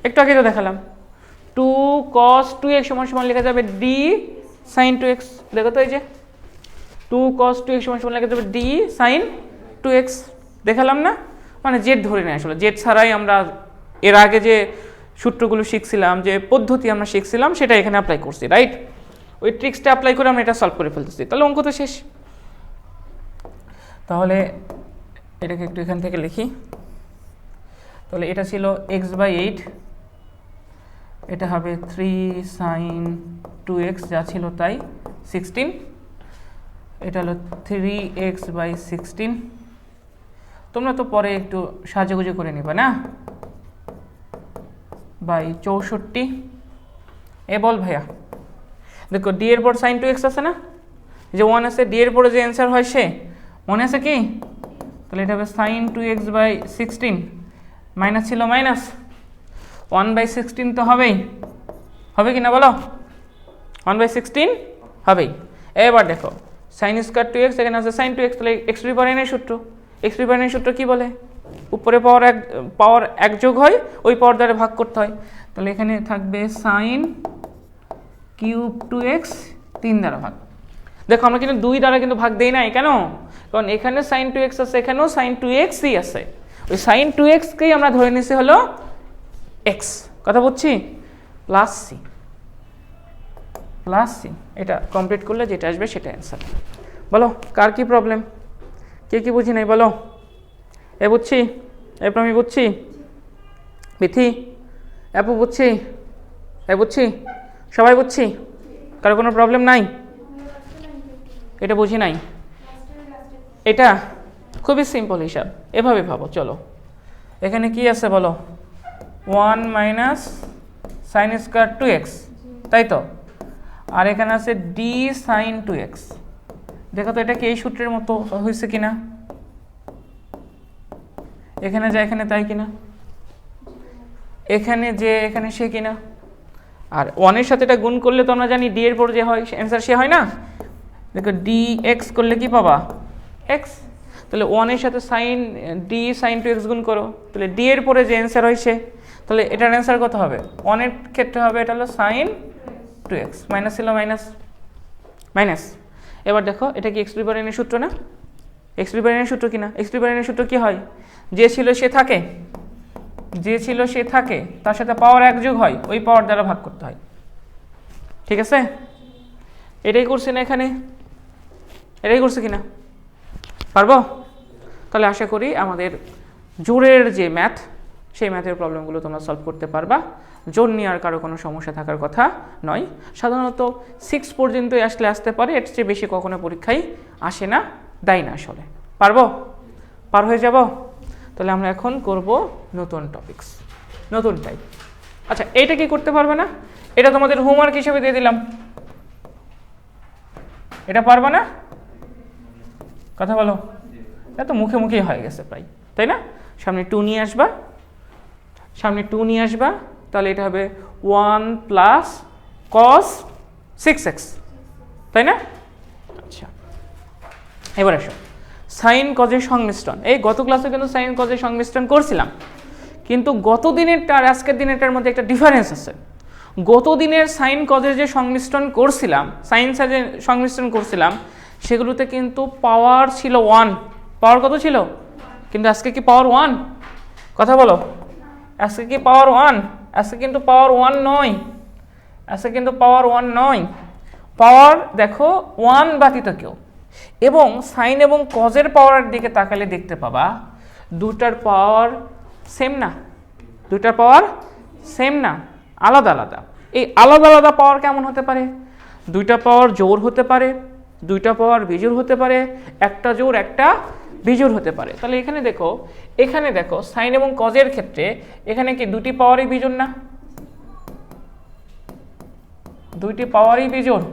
একটু আগে তো দেখালাম 2 cos 2x সমান সমান লেখা যাবে d sin 2x। দেখো তো এই যে 2 cos 2x সমান সমান লেখা যাবে d sin টু এক্স দেখালাম না, মানে জেড ধরে নেয় আসলে, জেড ছাড়াই আমরা এর আগে যে সূত্রগুলো শিখছিলাম, যে পদ্ধতি আমরা শিখছিলাম, সেটা এখানে অ্যাপ্লাই করছি, রাইট? ওই ট্রিক্সটা অ্যাপ্লাই করে আমরা এটা সলভ করে ফেলতেছি, তাহলে অঙ্ক তো শেষ। তাহলে এটাকে একটু এখান থেকে লিখি। তাহলে এটা ছিল x/8, এটা হবে 3 sin 2x যা ছিল তাই 16, এটা হলো 3x/16। তোমরা তো পরে একটু সাজাগুজি করে নিবা না, বাই 64। এ বল ভাইয়া, দেখো ডি এর পর sin 2x আছে না, যে 1 আছে, ডি এর পরে যে অ্যান্সার হয় সে মনে আছে কি? তাহলে এটা হবে sin 2x/16, মাইনাস ছিল মাইনাস, 1/16 তো হবেই, হবে কি না বলো? 1/16 হবেই। এবার দেখো sin স্কয়ার 2x, এখানে আছে sin 2x, তাহলে x⁴n এর সূত্র, x⁴n এর সূত্র কি বলে? উপরে পাওয়ার এক যোগ হয়, ওই পাওয়ার দ্বারা ভাগ করতে হয়। তাহলে এখানে থাকবে sin কিউব 2x 3 দ্বারা ভাগ। দেখো আমরা কিন্তু 2 দ্বারা কিন্তু ভাগ দেই নাই, কেন? কারণ এখানে sin 2x আছে, এখানেও sin 2xই আছে, ওই sin 2x কেই আমরা ধরে নিছি হলো x, কথা বুঝছি? প্লাস সি, প্লাস সি, এটা কমপ্লিট করলে যেটা আসবে সেটা অ্যান্সার। বলো কার কি প্রবলেম, কে কি বুঝি নাই বলো? এ বুঝছি, এরপর আমি বুঝছি, বিথি অ্যাপু বুঝছি, এ বুঝছি, সবাই বুঝছি, কারো কোনো প্রবলেম নাই? এটা বুঝি নাই, এটা খুবই সিম্পল হিসাব, এভাবে ভাবো। চলো এখানে কি আছে বলো? 1 মাইনাস সাইন স্কয়ার 2x, তাই তো? আর এখানে আছে ডি সাইন 2x। দেখো তো এটা কি এই সূত্রের মতো হয়েছে কিনা, এখানে যা এখানে তাই কিনা, এখানে যে এখানে সে কিনা। আর 1 এর সাথে এটা গুণ করলে তো আমরা জানি ডি এর পর যে হয় অ্যান্সার সে হয় না। দেখো ডি এক্স করলে কি পাবা? এক্স। তাহলে 1 এর সাথে সাইন ডি সাইন 2x গুণ করো, তাহলে ডি এর পরে যে অ্যান্সার হয় সে, তাহলে এটার অ্যান্সার কত হবে? 1 এর ক্ষেত্রে হবে এটা হলো সাইন 2x, মাইনাস ছিল মাইনাস মাইনাস। এবার দেখো এটা কি x⁴n এর সূত্র না? x⁴n এর সূত্র কিনা? x⁴n এর সূত্র কি হয়? যে ছিল সে থাকে, যে ছিল সে থাকে, তার সাথে পাওয়ার এক যোগ হয়, ওই পাওয়ার দ্বারা ভাগ করতে হয়, ঠিক আছে? এটাই করছি না এখানে, এটাই করছে কিনা? পারবো? তাহলে আশা করি আমাদের জোরের যে ম্যাথ, সেই ম্যাথের প্রবলেমগুলো তোমরা সলভ করতে পারবা। জোর নিয়ে আর কারো কোনো সমস্যা থাকার কথা নয়। সাধারণত 6 পর্যন্তই আসতে পারে, এর চেয়ে বেশি কখনো পরীক্ষায় আসে না, দেয় না আসলে। পারবো? পার হয়ে যাব? তাহলে আমরা এখন করব নতুন টপিকস, নতুন টাইপ। আচ্ছা এইটা কি করতে পারবে না? এটা তোমাদের হোমওয়ার্ক হিসেবে দিয়ে দিলাম, এটা পারবে না? কথা বলো, এটা তো মুখে মুখেই হয়ে গেছে প্রায়, তাই না? সামনে 2 নিয়ে আসবা, সামনে 2 নিয়ে আসবা, তাহলে এটা হবে 1 প্লাস cos 6x, তাই না? আচ্ছা এবার আসো সাইন কজের সংমিশ্রণ। এই গত ক্লাসে কিন্তু সাইন কজের সংমিশ্রণ করছিলাম, কিন্তু গত দিনেরটা আর আজকের দিনেরটার মধ্যে একটা ডিফারেন্স আছে। গত দিনের সাইন কজের যে সংমিশ্রণ করছিলাম, সাইন সাইনের সংমিশ্রণ করছিলাম, সেগুলোতে কিন্তু পাওয়ার ছিল 1, পাওয়ার কত ছিল? কিন্তু আজকে কি পাওয়ার 1? কথা বলো, আজকে কি পাওয়ার 1? আজকে কিন্তু পাওয়ার 1 নয়, আজকে কিন্তু পাওয়ার 1 নয়। পাওয়ার দেখো 1 ব্যতীত কেউ। এবং সাইন এবং কজের পাওয়ারের দিকে তাকালে দেখতে পাবা দুটার পাওয়ার সেম না, দুটার পাওয়ার সেম না, আলাদা আলাদা। এই আলাদা আলাদা পাওয়ার কেমন হতে পারে? দুইটা পাওয়ার জোড় হতে পারে, দুইটা পাওয়ার বিজোড় হতে পারে, একটা জোড় একটা বিজোড় হতে পারে। তাহলে এখানে দেখো, এখানে দেখো সাইন এবং কজের ক্ষেত্রে এখানে কি দুটি পাওয়ারই বিজোড় না? দুইটি পাওয়ারই বিজোড়,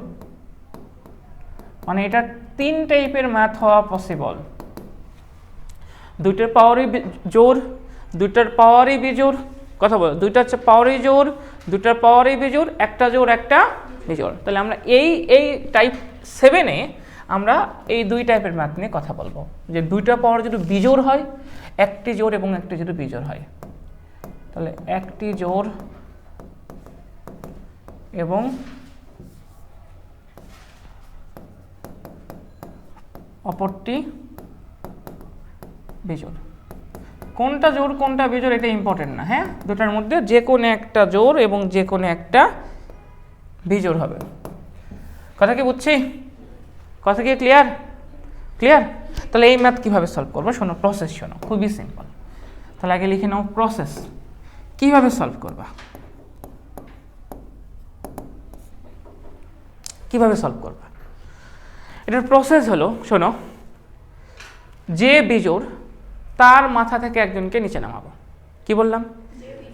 মানে এটা 3 টাইপের ম্যাথ হওয়া পসিবল। দুইটার পাওয়ারই জোড়, দুইটার পাওয়ারই বিজোড়, কথা বলো, দুইটার পাওয়ারই জোড়, দুইটার পাওয়ারই বিজোড়, একটা জোড় একটা বিজোড়। তাহলে আমরা এই টাইপ 7-এ আমরা এই 2 টাইপের ম্যাথ নিয়ে কথা বলবো, যে দুইটা পাওয়ার যদি বিজোড় হয়, একটি জোড় এবং একটি যদি বিজোড় হয়, তাহলে একটি জোড় এবং অপরটি বিজোড়। কোনটা জোড় কোনটা বিজোড় এটা ইম্পর্টেন্ট না, হ্যাঁ, দুটার মধ্যে যে কোনো একটা জোড় এবং যে কোনো একটা বিজোড় হবে। কথা কি বুঝছি? কথা কি ক্লিয়ার? ক্লিয়ার? তাহলে এই ম্যাথ কীভাবে সলভ করবো শোনো, প্রসেস শোনো, খুবই সিম্পল। তাহলে আগে লিখে নাও প্রসেস, কীভাবে সলভ করবা, কীভাবে সলভ করবা। এটার প্রসেস হলো শোনো, যে বিজোড় তার মাথা থেকে একজনকে নিচে নামাবো। কি বললাম?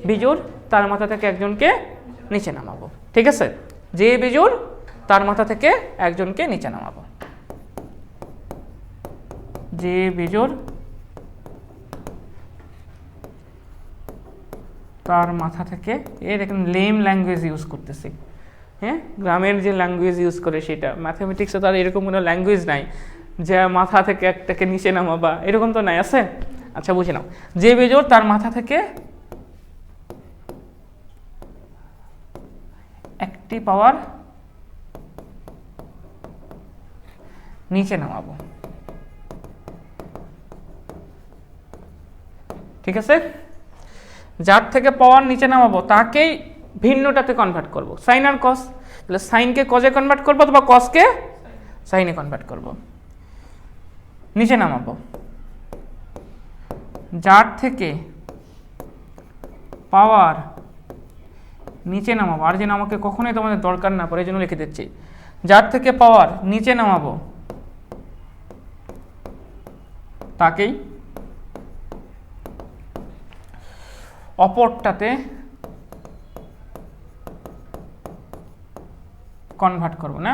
বিজোড় তার মাথা থেকে একজনকে নিচে নামাবো, ঠিক আছে? যে বিজোড় তার মাথা থেকে একজনকে নিচে নামাবো, যে বিজোড় তার মাথা থেকে, এর এখন লেম ল্যাঙ্গুয়েজ ইউজ করতেছি, হ্যাঁ, গ্রামের যে ল্যাঙ্গুয়েজ ইউজ করে সেটা। ম্যাথামেটিক্সে তো আর এরকম কোনো ল্যাঙ্গুয়েজ নাই যে মাথা থেকে একটাকে নিচে নামাবা, এরকম তো নাই, আছে? আচ্ছা বুঝে নাও, যে বিজোড় তার মাথা থেকে একটি পাওয়ার নিচে নামাবো, ঠিক আছে? যার থেকে পাওয়ার নিচে নামাবো তাকেই ভিন্নটাতে কনভার্ট করব, সাইন আর কস। তাহলে সাইনকে কজে কনভার্ট করবো অথবা কসকে সাইনে কনভার্ট করব। নিচে নামাবো, যার থেকে পাওয়ার নিচে নামাবো, আর যেন আমাকে কখনোই তোমাদের দরকার না পড়ে এই জন্য লিখে দিচ্ছি, যার থেকে পাওয়ার নিচে নামাবো তাকেই অপরটাতে কনভার্ট করব, না?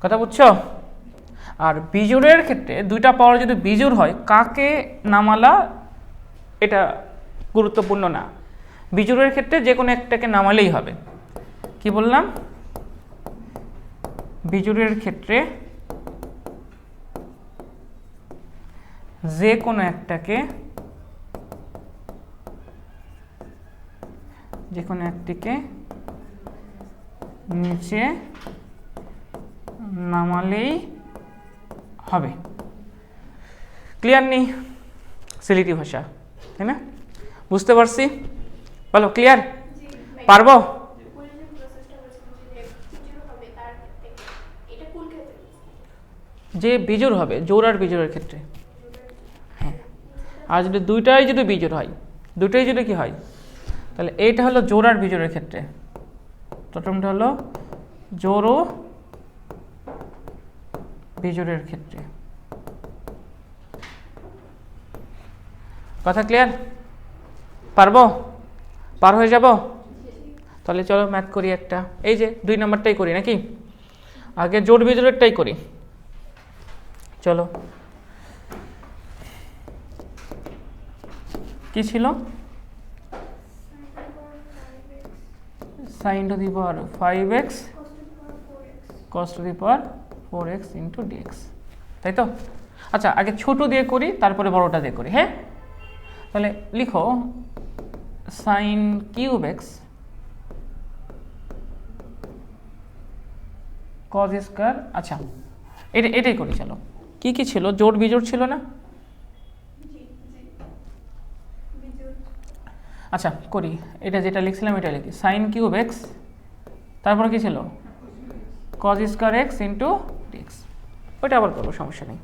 কথা বুঝছো? আর বিজোড়ের ক্ষেত্রে দুইটা পাওয়ার যদি বিজোড় হয় কাকে নামালা এটা গুরুত্বপূর্ণ না, বিজোড়ের ক্ষেত্রে যে কোনো একটাকে নামালেই হবে। কি বললাম? বিজোড়ের ক্ষেত্রে যে কোনো একটাকে, যে কোনো একটিকে নিচে নামালেই হবে। ক্লিয়ার নেই? সিলিটি ভাষা, তাই না? বুঝতে পারছি? বলো ক্লিয়ার? পারবো? যে বিজোড় হবে, জোড় আর বিজোড়ের ক্ষেত্রে, হ্যাঁ। আর যদি দুইটাই যদি বিজোড় হয়, দুটোই যদি কি হয়, তাহলে এইটা হলো জোড় আর বিজোড়ের ক্ষেত্রে, প্রথমটা হলো জোড় ও বিজোড়ের ক্ষেত্রে। কথা ক্লিয়ার? পারবো? পার হয়ে যাব? তাহলে চলো ম্যাথ করি একটা, এই যে 2 নম্বরটাই করি নাকি? আগে জোড় বিজোড়েরটাই করি, চলো। কি ছিল? sin to the power 5x cos to the power 4x into dx, তাই তো? আচ্ছা আগে ছোট দিয়ে করি তারপরে বড়টা দিয়ে করি, হ্যাঁ? তাহলে লিখো sin cube x cos square. আচ্ছা এটাই করি, চলো। কি কি ছিল? জোড় বিজোড় ছিল না? আচ্ছা করি, এটা যেটা লিখছিলাম এটা লিখি, সাইন কিউব এক্স, তারপরে কি ছিল? Cos square x into dx. ওইটা আবার করবো, সমস্যা নেই।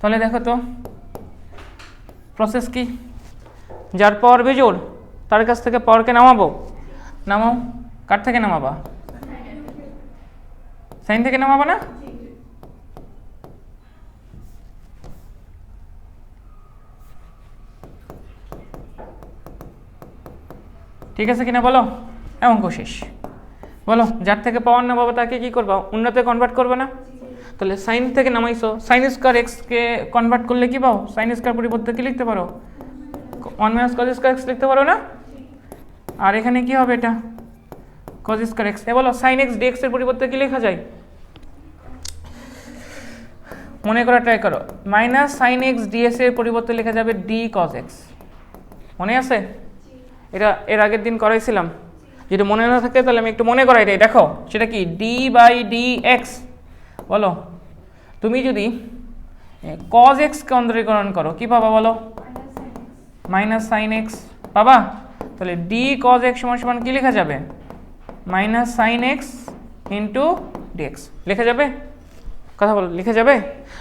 তাহলে দেখো তো প্রসেস কি, যার পাওয়ার বিজোড় তার কাছ থেকে পাওয়ারকে নামাবো, নামাও। কার থেকে নামাবা? সাইন থেকে নামাবা না? ঠিক আছে কিনা বলো? অঙ্ক শেষ। বলো, যার থেকে পাওয়ার নামাবো তাকে কি করবা? উন্নতে কনভার্ট করবে না? তাহলে সাইন থেকে নামাইছো, সাইন স্কয়ার এক্সকে কনভার্ট করলে কি পাও? সাইন স্কয়ার পরিবর্তে কি লিখতে পারো? 1 মাইনাস কজ স্কয়ার এক্স লিখতে পারো না? আর এখানে কি হবে? এটা কজ স্কয়ার এক্স। এ বলো সাইন এক্স ডিএক্স এর পরিবর্তে কি লেখা যায়? মনে করা ট্রাই করো, মাইনাস সাইন এক্স ডিএক্স এর পরিবর্তে লেখা যাবে ডি কজ এক্স। মনে আছে? এটা এর আগের দিন করাইছিলাম। যদি মনে না থাকে তাহলে আমি একটু মনে করাই দিই। দেখো সেটা কি ডি বাই ডি এক্স। বলো তুমি যদি কজ এক্সকে অন্তরীকরণ করো কি পাবা বলো? মাইনাস সাইন এক্স পাবা। তাহলে ডি কজ এক্স সমান সমান কি লেখা যাবে? Minus sine x into dx লেখা যাবে? কথা বলো লিখে যাবে?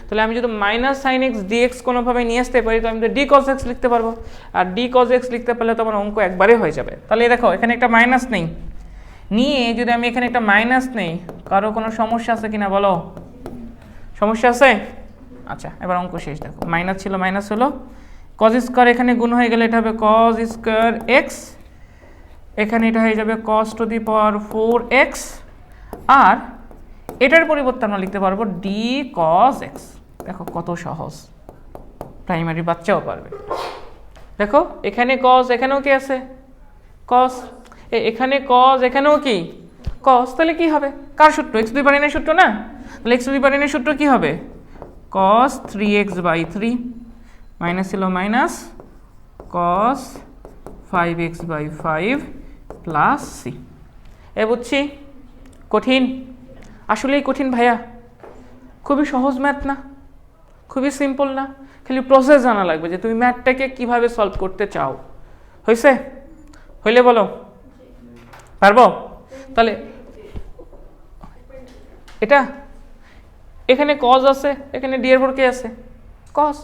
তাহলে আমি যদি মাইনাস সাইন এক্স ডিএক্স কোনোভাবে নিয়ে আসতে পারি তো আমি তো ডি কজ এক্স লিখতে পারবো, আর ডি কজ এক্স লিখতে পারলে তো আমার অঙ্ক একবারে হয়ে যাবে। তাহলে দেখো এখানে একটা মাইনাস নেই, নিয়ে যদি আমি এখানে একটা মাইনাস নেই, কারো কোনো সমস্যা আছে কিনা বলো? সমস্যা আছে? আচ্ছা এবার অঙ্ক শেষ। দেখো মাইনাস ছিল মাইনাস হলো, কজ স্কোয়ার এখানে গুণ হয়ে গেলে এটা হবে কজ স্কোয়ার এক্স, এখানে এটা হয়ে যাবে cause two the power 4x, আর এটার পরিবর্তে আমরা লিখতে পারবো ডি কজ এক্স। দেখো কত সহজ, প্রাইমারি বাচ্চাও পারবে। দেখো এখানে কজ এখানেও কি আছে? কজ। এখানে কজ এখানেও কি? কজ। তাহলে কি হবে? কার সূত্র? এক্স দুই পাওয়ার n এর সূত্র না? তাহলে এক্স দুই পাওয়ার n এর সূত্র কি হবে? কজ 3x/3 মাইনাস ছিল minus cos 5x/5 plus C. এ বুঝছি কঠিন? আসলেই কঠিন ভাইয়া, খুবই সহজ ম্যাথ না, খুবই সিম্পল না, খালি প্রসেস জানা লাগবে যে তুমি ম্যাথটাকে কিভাবে সলভ করতে চাও। হয়েছে? হইলে বলো পারবো? তাহলে এটা এখানে কজ আছে, এখানে ডি এর পর কে আছে? কজ।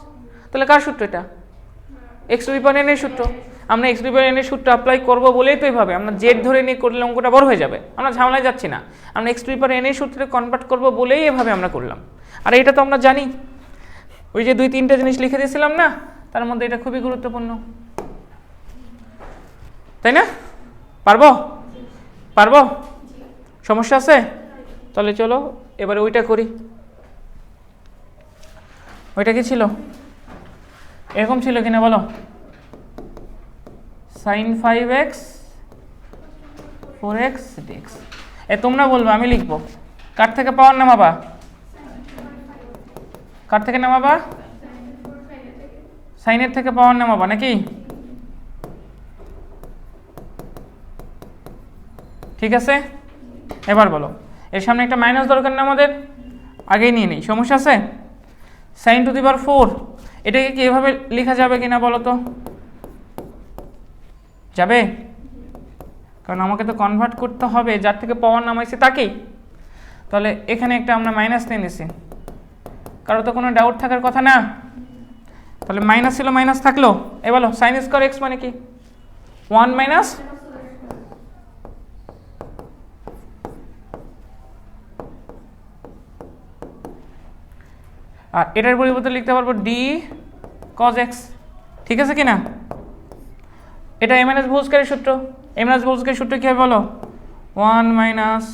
তাহলে কার সূত্র এটা? X two the power n এর সূত্র। আমরা x two the power n এর সূত্র অ্যাপ্লাই করবো বলেই তো এইভাবে আমরা জেড ধরে নিয়ে করলে অঙ্কটা বড় হয়ে যাবে, আমরা ঝামেলায় যাচ্ছি না, আমরা x two the power n এর সূত্রে কনভার্ট করবো বলেই এভাবে আমরা করলাম। আর এটা তো আমরা জানি, ওই যে দুই তিনটা জিনিস লিখে দিয়েছিলাম না, তার মধ্যে এটা খুবই গুরুত্বপূর্ণ, তাই না? পারবো? পারবো? সমস্যা আছে? তাহলে চলো এবারে ওইটা করি। ওইটা কি ছিল? এরকম ছিল কিনা বলো? sin 5x 4x dx। তোমরা বলবো আমি লিখবো। কার থেকে পাওয়ার নামাবা? কার থেকে নামাবা? সাইনের থেকে পাওয়ার নামাবা নাকি? ঠিক আছে, এবার বলো এর সামনে একটা মাইনাস দরকার না আমাদের, আগেই নিয়ে নেই, সমস্যা আছে? সাইন টু দি পাওয়ার 4 এটাকে কি এভাবে লেখা যাবে কিনা বলো তো? যাবে? কারণ আমাকে তো কনভার্ট করতে হবে যার থেকে পাওয়ার নামাইছে তাকেই। তাহলে এখানে একটা আমরা মাইনাস নিয়ে নিছি, কারো তো কোনো ডাউট থাকার কথা না। তাহলে মাইনাস ছিল মাইনাস থাকলো, এ বলো সাইন স্কোয়ার এক্স মানে কি? 1 মাইনাস আর এটার পরিবর্তে লিখতে পারবো ডি কজ এক্স। ঠিক আছে কিনা? এটা এম এন এস ভোজকারের সূত্র। এম এন এস ভোজকারের সূত্র কি হবে বলো? 1 মাইনাস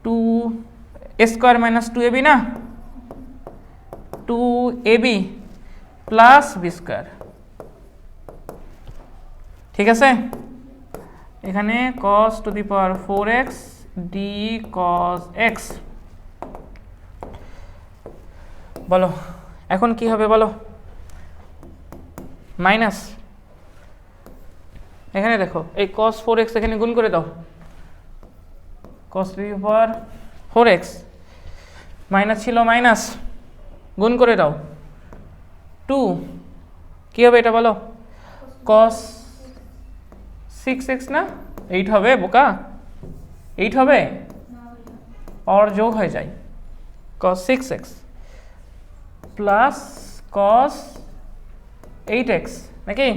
2 স্কোয়ার মাইনাস 2ab না, 2ab প্লাস বি স্কোয়ার। ঠিক আছে, এখানে cos to the power 4x D cos x। বলো এখন কি হবে বলো? মাইনাস এখানে দেখো এই cos 4x এখানে গুণ করে দাও, cos to the power 4x minus ছিল মাইনাস গুণ করে দাও 2, কি হবে এটা বলো? cos 6x না 8 হবে বোকা? 8 হবে, পাওয়ার যোগ হয়ে যায়, cos 6x plus cos 8x নাকি,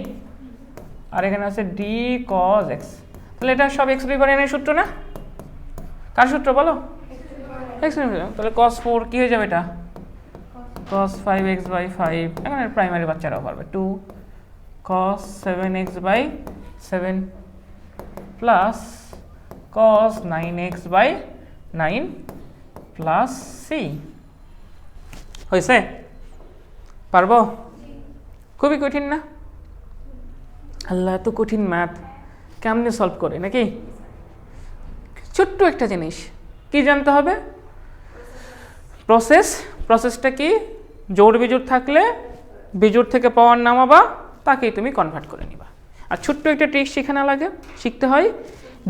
আর এখানে আছে ডি cos x। তাহলে এটা সব x two the power n এর সূত্র না? কার সূত্র বলো? x। তাহলে cos 4 কি হয়ে যাবে এটা? cos 5x/5, এখন প্রাইমারি বাচ্চারাও পারবে, 2 cos 7x/7 plus cos 9x/9 plus C. হয়েছে? পারবো? খুবই কঠিন না? আল্লাহ এত কঠিন ম্যাথ কেমনে সলভ করে নাকি? ছোট্ট একটা জিনিস কি জানতে হবে? প্রসেসটা কি? জোড় বিজোড় থাকলে বিজোড় থেকে পাওয়ার নামাবা, তাকেই তুমি কনভার্ট করে নিবা। আর ছোট্ট একটা ট্রিক শেখানো লাগে, শিখতে হয়,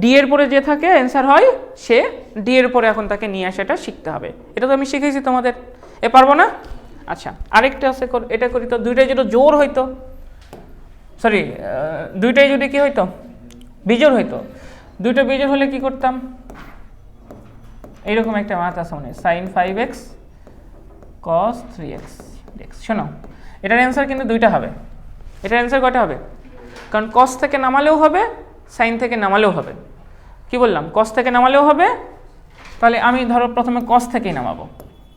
ডি এর পরে যে থাকে অ্যান্সার হয় সে ডি এর পরে এখন তাকে নিয়ে আসাটা শিখতে হবে। এটা তো আমি শিখেছি তোমাদের, পারবো না? আচ্ছা আরেকটা আছে, এটা করি তো। দুইটাই যদি জোর হইতো, সরি দুইটাই যদি কি হইতো, বিজোড় হইতো, দুইটা বিজোড় হলে কি করতাম? এইরকম একটা মাথা আছে মনে, sin 5x cos 3x dx। শোনো, এটার অ্যান্সার কিন্তু দুইটা হবে। এটার অ্যান্সার কয়টা হবে? কারণ cos থেকে নামালেও হবে, sin থেকে নামালেও হবে। কি বললাম? cos থেকে নামালেও হবে। তাহলে আমি ধরো প্রথমে cos থেকেই নামাবো।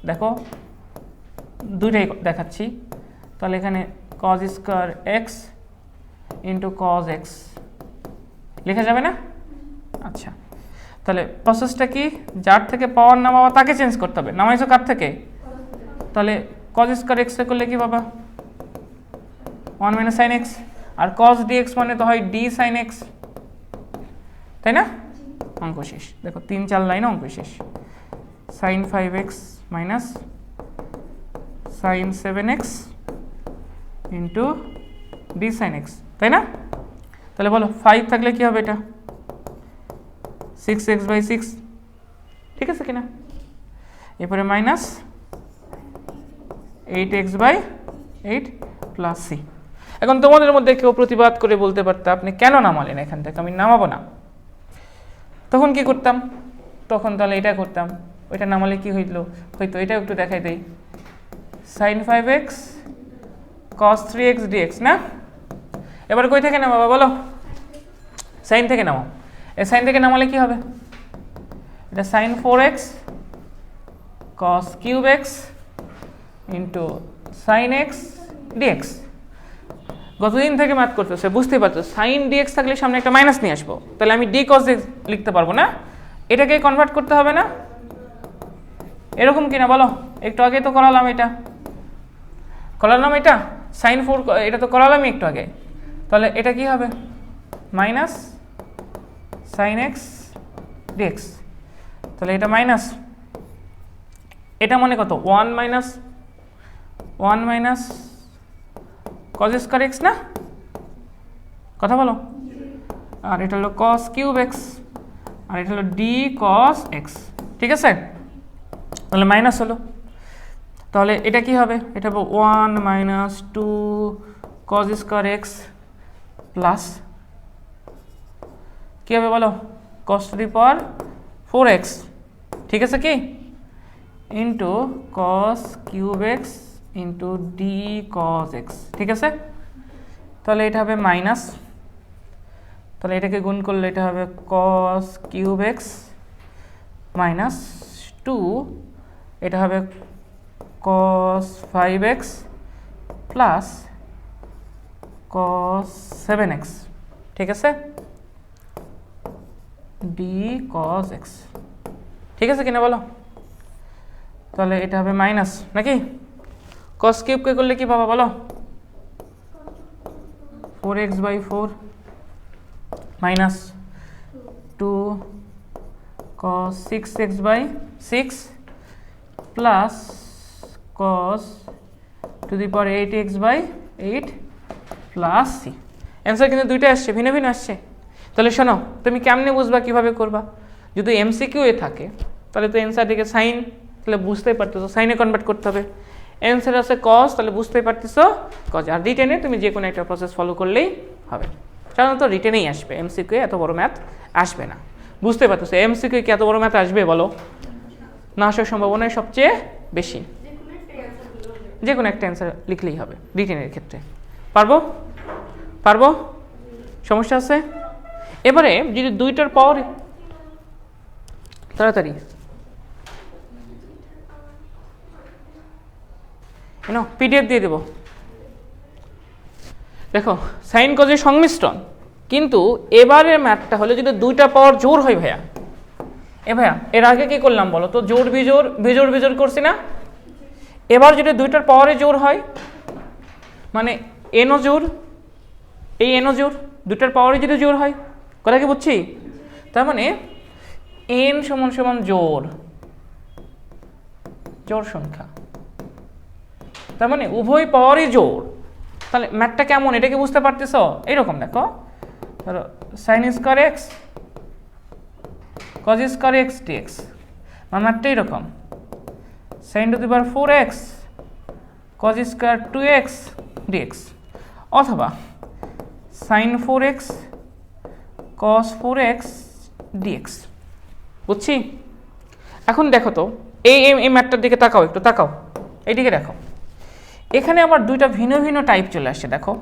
দেখো দুইটাই দেখাচ্ছি। তাহলে এখানে cos square x into cos x লেখা যাবে না? আচ্ছা, তাহলে প্রসেসটা কি? যার থেকে পাওয়ার নামাবা তাকে চেঞ্জ করতে হবে। নামাইছো কার থেকে? তাহলে cos স্কয়ার x করলে কি বাবা? 1 মাইনাস sin x। আর cos dx মানে তো হয় d sin x, তাই না? অঙ্ক শেষ। দেখো 3-4 লাইন অঙ্ক শেষ। sin 5x minus sin 7x into d sin x, তাই না? তাহলে বলো 5 থাকলে কি হবে? এটা 6x/6, ঠিক আছে কিনা? এরপরে মাইনাস 8x/8 প্লাস c। এখন তোমাদের মধ্যে কেউ প্রতিবাদ করে বলতে পারতো আপনি কেন নামালেন এখান থেকে? আমি নামাবো না। তখন কি করতাম? তখন তাহলে এটা করতাম, ওইটা নামালে কি হইতো? এটা একটু দেখাই দেই। sin 5x cos 3x dx না? এবার কই থেকে নামাবো বলো? সাইন থেকে নামাও। এই সাইন থেকে নামালে কি হবে? এটা sin 4x cos cube x into sin x dx। গতদিন থেকে ম্যাথ করতেছে, বুঝতে পারছো sin dx থাকলে সামনে একটা মাইনাস নিয়ে আসবো, তাহলে আমি d cos x লিখতে পারবো না? এটাকে কনভার্ট করতে হবে না? এরকম কিনা বলো? একটু আগে তো করালাম, এটা করালাম, এটা sin 4 এটা তো করালামই একটু আগে। তাহলে এটা কি হবে? Minus sin x dx। তাহলে এটা মাইনাস, এটা মানে কত? 1 মাইনাস cos স্কয়ার x না? কথা বলো। আর এটা হলো cos কিউব x, আর এটা হলো d cos x, ঠিক আছে? তাহলে মাইনাস হলো। তাহলে এটা কি হবে? এটা হবে 1 minus 2 cos square x plus কি হবে বলো? cos to the power 4x, ঠিক আছে কি? Into cos cube x into d cos x, ঠিক আছে? তাহলে এটা হবে মাইনাস, তাহলে এটাকে গুণ করলে এটা হবে cos কিউব x মাইনাস 2, এটা হবে cos 5x plus cos 7x, ঠিক আছে? d cos x, ঠিক আছে কিনা বলো? তাহলে এটা হবে মাইনাস নাকি? cos কিউবকে করলে কি পাবা বলো? 4x/4 minus 2 cos 6x/6 plus cos to the power 8x/8 plus c। Answer কিন্তু দুইটা আসছে, ভিন্ন ভিন্ন আসছে। তাহলে শোনো, তুমি কেমনে বুঝবা কিভাবে করবা? যদি এমসিকিউ এ থাকে তাহলে তো অ্যান্সার দিকে সাইন, তাহলে বুঝতেই পারতেছো সাইনে কনভার্ট করতে হবে। অ্যান্সার আছে cos, তাহলে বুঝতেই পারতেছো cos। আর রিটেনে তুমি যে কোনো একটা প্রসেস ফলো করলেই হবে। সাধারণত রিটেনেই আসবে, এমসিকিউ এত বড় ম্যাথ আসবে না। বুঝতে পারতেছো এমসিকিউ কি এত বড় ম্যাথ আসবে বলো? না আসার সম্ভাবনাই সবচেয়ে বেশি। যে কোনো একটা অ্যান্সার লিখলেই হবে রিটেনের ক্ষেত্রে। পারবো? পারবো? সমস্যা আছে? এবারে যদি দুইটার পাওয়ার, তাড়াতাড়ি পিডিএফ দিয়ে দেব। দেখো সাইন কজের সংমিশ্রণ, কিন্তু এবারের ম্যাথটা হলে যদি দুইটা পাওয়ার জোর হয় ভাইয়া। ভাইয়া এর আগে কি করলাম বলো তো? জোর বিজোড় বিজোড় বিজোড় করছি না? এবার যদি দুইটার পাওয়ারে জোর হয় মানে এনও জোর, এই এনও জোর, দুইটার পাওয়ারে যদি জোর হয়, কথা কি বুঝছি? তার মানে এন সমান সমান জোর, জোর সংখ্যা, তার মানে উভয় পাওয়ারই জোর। তাহলে ম্যাথটা কেমন এটা কি বুঝতে পারতেছ? এইরকম দেখো ধরো sine square x cos square x dx, মানটা এরকম sine to the power 4x cos square 2x dx, অথবা sine 4x cos 4x dx. বুঝছি? এখন দেখো তো এই ম্যাথটার দিকে তাকাও, একটু তাকাও এইদিকে দেখো, এখানে আবার দুইটা ভিন্ন ভিন্ন টাইপ চলে আসছে। দেখো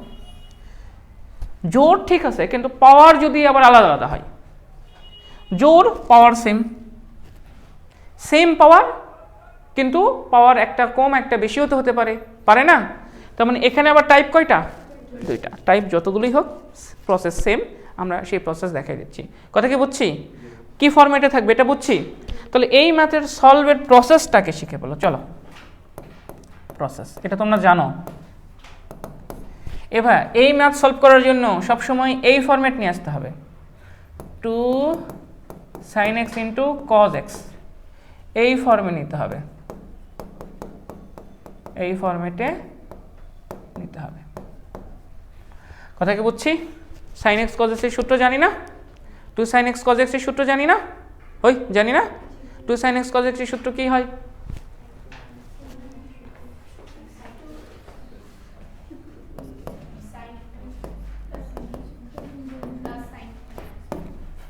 জোর ঠিক আছে, কিন্তু পাওয়ার যদি আবার আলাদা আলাদা হয়, জোর পাওয়ার সেম, সেম পাওয়ার কিন্তু পাওয়ার একটা কম একটা বেশিও তো হতে পারে, পারে না? তার মানে এখানে আবার টাইপ কয়টা? দুইটা। টাইপ যতগুলোই হোক প্রসেস সেম, আমরা সেই প্রসেস দেখাই দিচ্ছি। কথা কি বুঝছি? কি ফরম্যাটে থাকবে এটা বুঝছি। তাহলে এই ম্যাথের সলভের প্রসেসটাকে শিখে বলো, চলো। প্রসেস এটা তোমরা জানো। এবার এই ম্যাথ সলভ করার জন্য সবসময় এই ফরম্যাট নিয়ে আসতে হবে, 2 sin x into cos x, এই ফর্মে নিতে হবে, এই ফরম্যাটে নিতে হবে। কথা কি বুঝছি? sin x cos x এর সূত্র জানি না? 2 sin x cos x এর সূত্র জানি না? ওই জানি না 2 sin x cos x এর সূত্র কি হয়?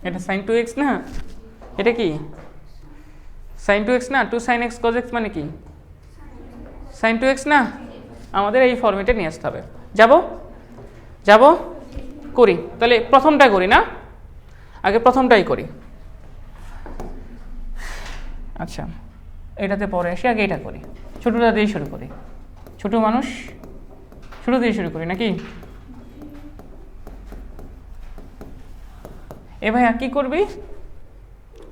এটা sin 2x না? এটা কি sin 2x না? 2 sin x cos x মানে কি sin 2x না? আমাদের এই ফরম্যাটে নিয়ে আসতে হবে। যাব করি। তাহলে প্রথমটা করি না, আগে প্রথমটাই করি। আচ্ছা এটাতে পরে আসি, আগে এটা করি। ছোটটা দিয়ে শুরু করি, ছোট মানুষ শুরু দিয়ে শুরু করি নাকি? এ ভাইয়া কি করবি,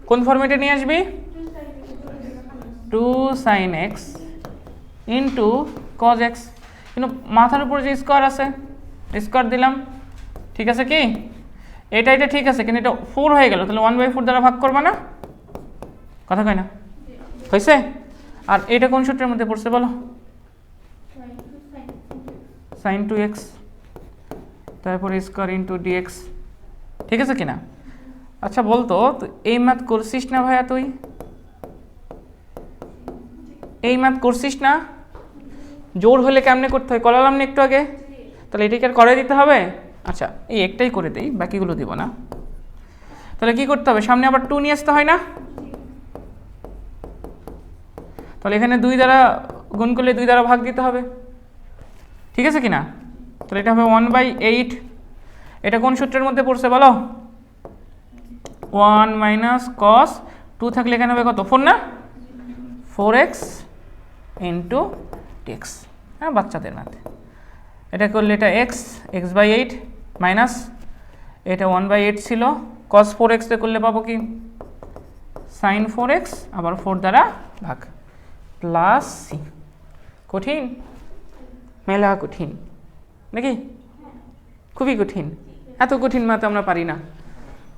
কোন ফরম্যাটে নিয়ে আসবি? 2 sin x into cos x, কিন্তু মাথার উপর যে স্কোয়ার আছে স্কোয়ার দিলাম, ঠিক আছে কি? এটা ঠিক আছে, কিন্তু এটা 4 হয়ে গেল, তাহলে 1/4 দ্বারা ভাগ করবা না? কথা কয় না? হয়েছে? আর এটা কোন সূত্রের মধ্যে পড়ছে বলো? sin 2x তারপরে স্কোয়ার ইন্টু ডিএক্স, ঠিক আছে কিনা? আচ্ছা বলতো এই ম্যাথ করছিস না ভাইয়া? তুই এই ম্যাথ করছিস না? জোর হলে কেমনে করতে হয় করালাম না একটু আগে, তাহলে এটাকে আর করে দিতে হবে? আচ্ছা এই একটাই করে দেই, বাকিগুলো দিব না। তাহলে কি করতে হবে, সামনে আবার 2 নিয়ে আসতে হয় না? তাহলে এখানে 2 দ্বারা গুণ করলে 2 দ্বারা ভাগ দিতে হবে, ঠিক আছে কিনা? তাহলে এটা হবে 1/8। এটা কোন সূত্রের মধ্যে পড়ছে বলো? 1 মাইনাস কস 2 থাকলে এখানে হবে কত? 4 না? 4x into dx. হ্যাঁ বাচ্চাদের ম্যাথ। এটা করলে এটা x/8 মাইনাস এটা 1/8 ছিল, cos 4x করলে পাবো কি sin 4x, আবার 4 দ্বারা ভাগ প্লাস সি। কঠিন? মেলা কঠিন নাকি? খুবই কঠিন। এত কঠিন ম্যাথ আমরা পারি না।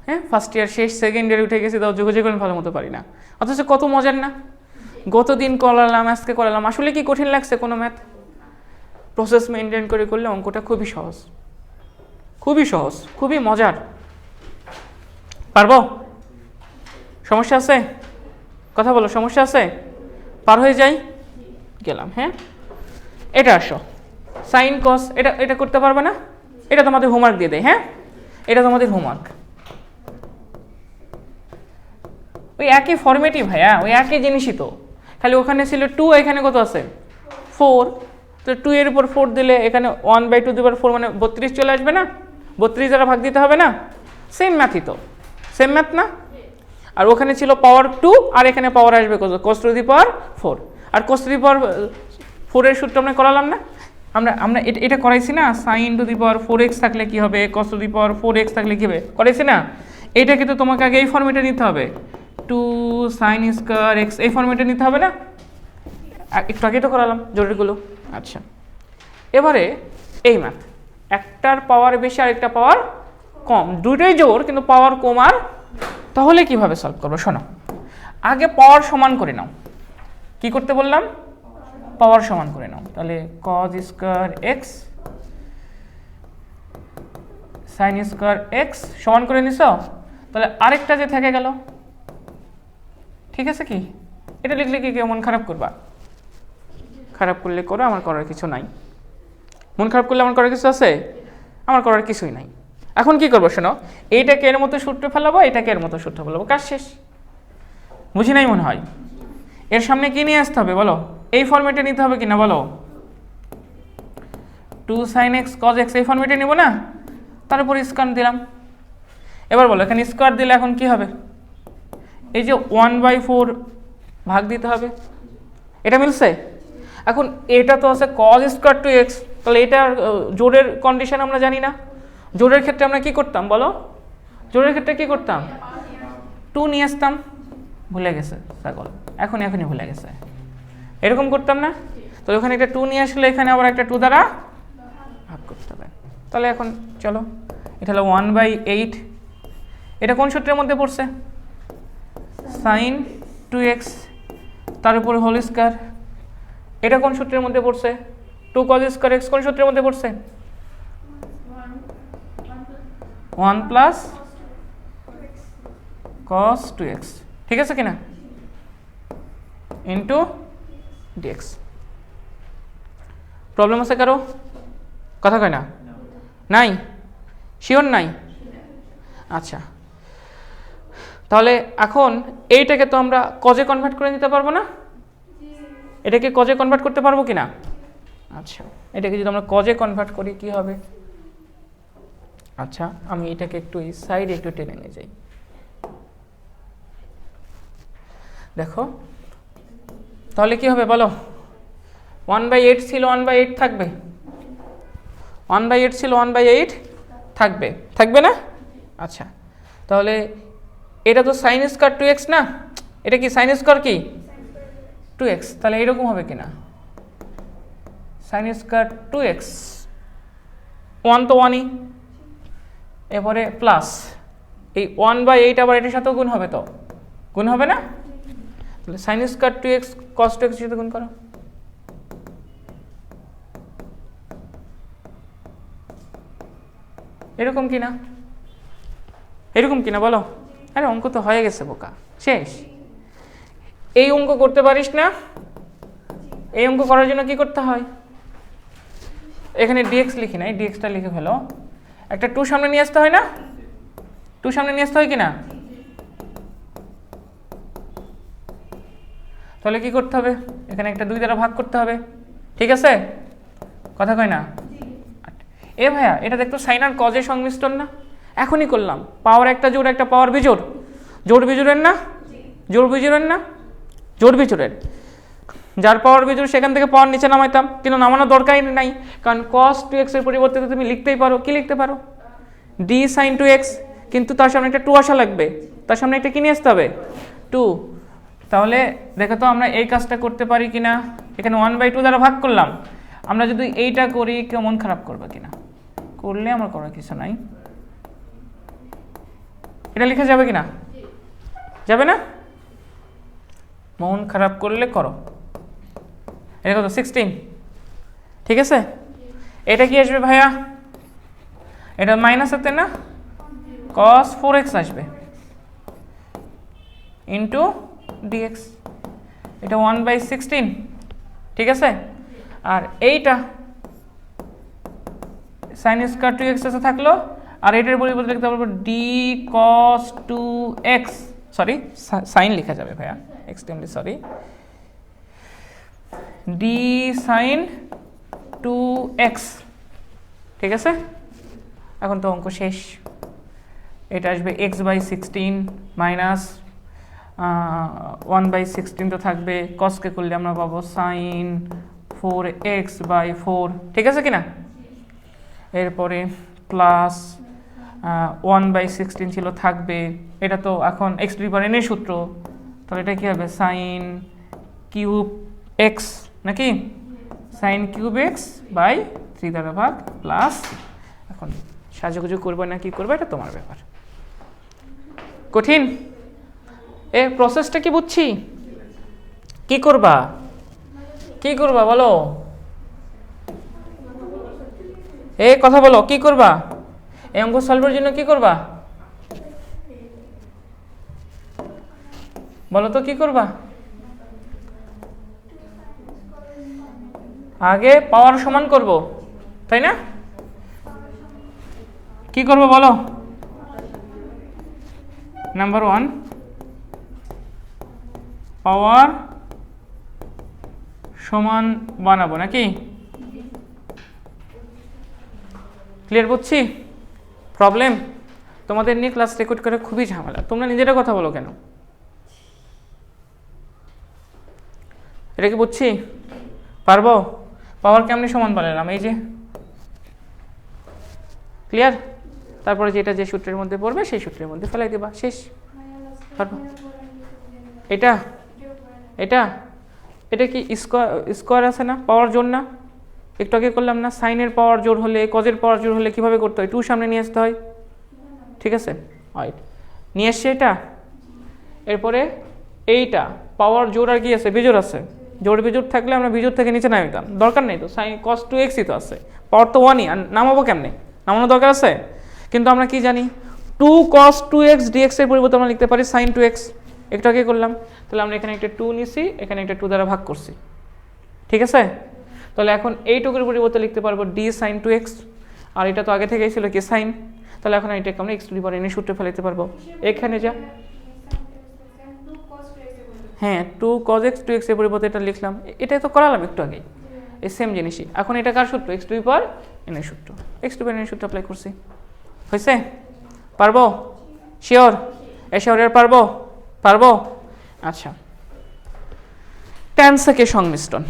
হ্যাঁ ফার্স্ট ইয়ার শেষ, সেকেন্ড ইয়ারে উঠে গেছি, তাও যোগাযোগ করে ভালো মতো পারি না, অথচ কত মজার না? গতদিন করালাম, আজকে করালাম, আসলে কি কঠিন লাগছে কোনো ম্যাথ? প্রসেস মেনটেন করে করলে অঙ্কটা খুবই সহজ, খুবই সহজ, খুবই মজার। পারবো? সমস্যা আছে? কথা বলো, সমস্যা আছে? পার হয়ে যাই, গেলাম। হ্যাঁ এটা আসো, সাইন কস, এটা করতে পারবে না? এটা তোমাদের হোমওয়ার্ক দিয়ে দেয়। হ্যাঁ এটা তোমাদের হোমওয়ার্ক, ওই একই ফরম্যাটই ভাইয়া, ওই একই জিনিসই তো, খালি ওখানে ছিল 2, এখানে কত আছে 4, তো 2 এর উপর 4 দিলে এখানে 1/2 দেবার 4 মানে 32 চলে আসবে না? 32 দ্বারা ভাগ দিতে হবে না? সেম ম্যাথই তো, সেম ম্যাথ না? আর ওখানে ছিল পাওয়ার 2, আর এখানে পাওয়ার আসবে কত? cos to the power 4। আর cos টু দি পাওয়ার 4 এর সূত্র আমরা করালাম না? আমরা এটা করাইছি না? sin two the power 4x থাকলে কি হবে, cos to the power 4x থাকলে কি হবে, করাইছি না? এইটা কিন্তু তোমাকে আগে এই ফরম্যাটে নিতে হবে, 2 sin স্কয়ার x, এই ফরম্যাটে নিতে হবে না? একটু আগে তো করালাম জরুরিগুলো। আচ্ছা এবারে এই ম্যাথ, একটার পাওয়ার বেশি আর একটা পাওয়ার কম, দুটোই জোর কিন্তু পাওয়ার কম, আর তাহলে কিভাবে সলভ করবো? শোনো, আগে পাওয়ার সমান করে নাও। কি করতে বললাম? পাওয়ার সমান করে নাও। তাহলে cos square x sign square x সমান করে নিছ, তাহলে আরেকটা যে থেকে গেল, ঠিক আছে কি? এটা লিখলে কি কেউ মন খারাপ করবা? খারাপ করলে করো, আমার করার কিছু নাই। মন খারাপ করলে আমার করার কিছু আছে? আমার করার কিছুই নাই। এখন কি করবো শোনো, এইটাকে এর মতো সূত্রে ফেলাবো, এটাকে এর মতো সূত্রে ফেলাবো, কাজ শেষ। বুঝি নাই মনে হয়? এর সামনে কি নিয়ে আসতে হবে বলো? এই ফরম্যাটে নিতে হবে কিনা বলো? 2 sin x cos x এই ফরম্যাটে নিব না? তার উপর স্কয়ার দিলাম। এবার বলো এখানে স্কয়ার দিলে এখন কি হবে? এই যে 1/4 ভাগ দিতে হবে, এটা মিলছে? এখন এটা তো আছে cos স্কয়ার টু x, তাহলে এটা জোড়ের কন্ডিশন আমরা জানি না। জোড়ের ক্ষেত্রে আমরা কি করতাম বলো? জোড়ের ক্ষেত্রে কি করতাম? 2 নিয়ে আসতাম। ভুলে গেছে ছাগল, এখনই ভুলে গেছে। এরকম করতাম না? তো ওখানে একটা 2 নিয়ে আসলে এখানে আবার একটা 2 দ্বারা ভাগ করতে হবে। তাহলে এখন চলো, এটা হলো 1/8। এটা কোন সূত্রের মধ্যে পড়ছে? sin 2x তার উপর হোল স্কয়ার। এটা কোন সূত্রের মধ্যে পড়ছে? 2 cos স্কয়ার x কোন সূত্রের মধ্যে পড়ছে? 1 প্লাস cos 2x, ঠিক আছে কিনা? Into dx। প্রবলেম আছে কারো? কথা কয় না? নাই? শিওর নাই? আচ্ছা, তাহলে এখন এইটাকে তো আমরা কজে কনভার্ট করে নিতে পারবো না? এটাকে কজে কনভার্ট করতে পারবো কিনা? আচ্ছা, এটাকে যদি আমরা কজে কনভার্ট করি কি হবে? আচ্ছা, আমি এটাকে একটু এই সাইডে একটু টেনে নিয়ে যাই। দেখো তাহলে কি হবে বলো? 1/8 ছিল 1/8 থাকবে, 1/8 ছিল 1/8 থাকবে, থাকবে না? আচ্ছা, তাহলে এটা তো সাইন স্কয়ার 2x না? এটা কি সাইন স্কয়ার কি 2x? তাহলে এরকম হবে কিনা? সাইন স্কয়ার 2x, 1 তো 1ই, এরপরে প্লাস এই 1/8 আবার এটার সাথেও গুণ হবে, তো গুণ হবে না? তাহলে sine square 2x cos 2x এর সাথে গুণ করো। এরকম কিনা? এরকম কিনা বলো? আরে অঙ্ক তো হয়ে গেছে বোকা, শেষ। এই অঙ্ক করতে পারিস না? এই অঙ্ক করার জন্য কি করতে হয়? এখানে dx লিখি নাই, dxটা লিখে ফেলো। একটা 2 সামনে নিয়ে আসতে হয় না? 2 সামনে নিয়ে আসতে হয় কিনা? তাহলে কি করতে হবে? এখানে একটা 2 দ্বারা ভাগ করতে হবে, ঠিক আছে? কথা কয় না? এ ভাইয়া, এটা দেখতো সাইন আর কজের সংমিশ্রণ না? এখনই করলাম, পাওয়ার একটা জোড় একটা পাওয়ার বিজোড়, জোড় বিজোড়ের না? জোড় বিজোড়ের না? জোড় বিজোড়ের। যার পাওয়ার বিজোড় সেখান থেকে পাওয়ার নিচে নামাইতাম, কিন্তু নামানোর দরকারই নাই, কারণ cos 2x এর পরিবর্তে তুমি লিখতেই পারো। কি লিখতে পারো? d sin 2x, কিন্তু তার সামনে একটা 2 আসা লাগবে, তার সামনে একটা কি নিয়ে আসতে হবে? 2। তাহলে দেখো তো আমরা এই কাজটা করতে পারি কিনা? এখানে 1/2 দ্বারা ভাগ করলাম। আমরা যদি এইটা করি কেউ মন খারাপ করবে কিনা? করলে আমার করার কিছু নাই। এটা লিখে যাবে কিনা? যাবে না? মন খারাপ করলে করো। এটা কত? 16, ঠিক আছে? এটা কি আসবে ভাইয়া? এটা মাইনাস হতে না, cos 4x আসবে ইন্টু dx। এটা 1/16, ঠিক আছে? আর এইটা সাইন স্কয়ার 2x এসে থাকলো, আর এটার পরিবর্তে লিখতে পারবো d cos 2x, sorry sign লেখা যাবে ভাইয়া, extremely sorry, d sin 2x, ঠিক আছে? এখন তো অঙ্ক শেষ। এটা আসবে x/16 মাইনাস 1/16 তো থাকবে, কসকে করলে আমরা পাবো sin 4x/4, ঠিক আছে কিনা? এরপরে প্লাস 1/16 ছিল থাকবে, এটা তো এখন x two the power n এর সূত্র, তাহলে এটা কি হবে? sin কিউব x নাকি? sin কিউব x/3 দ্বারা ভাগ প্লাস, এখন সাজুগুজু করবে না কি করবে এটা তোমার ব্যাপার। কঠিন? এর প্রসেসটা কি বুঝছি? কি করবা? কি করবা বলো? এই কথা বলো, কি করবা? এই অঙ্ক সলভের জন্য কি করবা বলো তো, কি করবা? আগে পাওয়ার সমান করব, তাই না? কি করব বলো? নাম্বার 1 পাওয়ার সমান বানাবো নাকি? ক্লিয়ার বুঝছি? প্রবলেম তোমাদের নিয়ে ক্লাস রেকর্ড করে খুবই ঝামেলা। তোমরা নিজেরা কথা বলো কেন? এটা কি বুঝছি? পারবো? পাওয়ার কেমনি সমান বানালাম, এই যে ক্লিয়ার। তারপরে যেটা যে সূত্রের মধ্যে পড়বে সেই সূত্রের মধ্যে ফেলাই দেবা, শেষ। পারবো? এটা এটা এটা কি স্কোয়ার আছে না, পাওয়ার জোর না? একটু আগে করলাম না, সাইনের পাওয়ার জোর হলে কজের পাওয়ার জোর হলে কিভাবে করতে হয়? 2 সামনে নিয়ে আসতে হয়, ঠিক আছে? রাইট, নিয়ে এসছে এটা। এরপরে এইটা পাওয়ার জোর আর কি আছে, বিজোড় আছে। জোর বিজোড় থাকলে আমরা বিজোড় থেকে নিচে নামিতাম, দরকার নেই তো, সাইন cos 2x তো আছে, পাওয়ার তো 1ই, আর নামাবো কেমনে? নামানো দরকার আছে? কিন্তু আমরা কি জানি 2 cos 2x dx এর পরিবর্তে আমরা লিখতে পারি sin 2x। একটু আগে করলাম, তাহলে আমরা এখানে একটা 2 নিছি, এখানে একটা 2 দ্বারা ভাগ করছি, ঠিক আছে? তাহলে এখন এইটুকুর পরিবর্তে লিখতে পারবো d sin 2x, আর এটা তো আগে থেকেই ছিল কি sin, তাহলে এখন এটাকে আমরা x two the power n এর সূত্রে ফেলাতে পারবো। এখানে যা, হ্যাঁ 2 cos x 2x এর পরিবর্তে এটা লিখলাম, এটাই তো করালাম একটু আগে, এই সেম জিনিসই। এখন এটা কার সূত্র? x two the power n এর সূত্র, x two the power n এর সূত্র অ্যাপ্লাই করছি। হয়েছে? পারবো? শিওর? শিওর এর পারবো? পারবো? আচ্ছা, tan sec এর সংমিশ্রণ,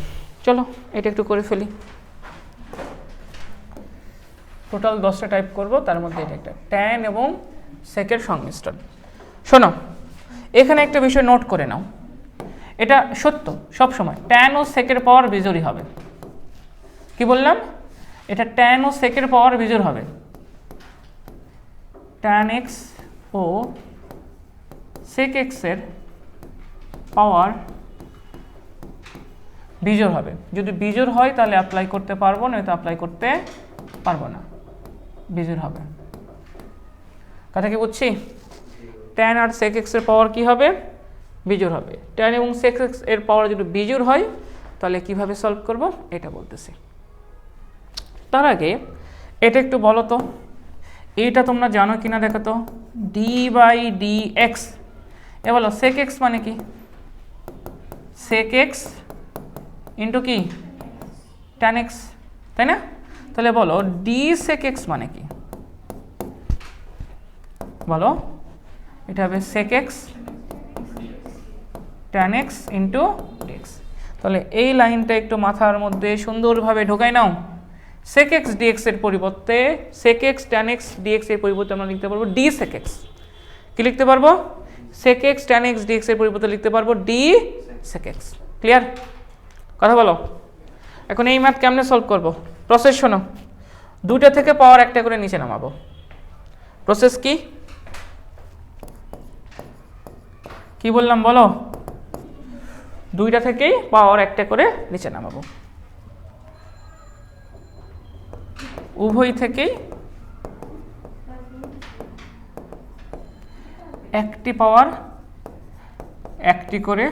চলো এটা একটু করে ফেলি। টোটাল 10টা টাইপ করব, তার মধ্যে এটা একটা tan এবং sec এর সংমিশ্রণ। শোনো, এখানে একটা বিষয় নোট করে নাও, এটা সত্য সব সময়, tan ও sec এর পাওয়ার বিজোড়ই হবে। কি বললাম? এটা tan ও sec এর পাওয়ার বিজোড় হবে, tan x ও sec x এর পাওয়ার বিজোড় হবে। যদি বিজোড় হয় তাহলে অ্যাপ্লাই করতে পারবো, নয়তো অ্যাপ্লাই করতে পারবো না, বিজোড় হবে। কথা কি বুঝছি? tan আর sec x এর পাওয়ার কি হবে? বিজোড় হবে। tan এবং sec x এর পাওয়ার যদি বিজোড় হয় তাহলে কিভাবে সলভ করব এটা বলতেছি। তার আগে এটা একটু বলো তো, এইটা তোমরা জানো কিনা দেখো তো, d বাই dx, এ বলো sec x মানে কি? sec x ইন্টু কি? tan x, তাই না? তাহলে বলো d sec x মানে কি? বলো, এটা হবে sec x tan x into dx। তাহলে এই লাইনটা একটু মাথার মধ্যে সুন্দরভাবে ঢোকাই নাও। sec x dx এর পরিবর্তে sec x tan x dx এর পরিবর্তে আমরা লিখতে পারবো d sec x। কি লিখতে পারবো? sec x tan x dx এর পরিবর্তে লিখতে পারবো d sec x। ক্লিয়ার? কথা বলো। এখন এই ম্যাথ কেমনে সলভ করব? প্রসেস শোনো, দুইটা থেকে পাওয়ার একটা করে নিচে নামাবো। প্রসেস কি? কি বললাম বলো? দুইটা থেকেই পাওয়ার একটা করে নিচে নামাবো, উভয় থেকেই একটি পাওয়ার একটি করে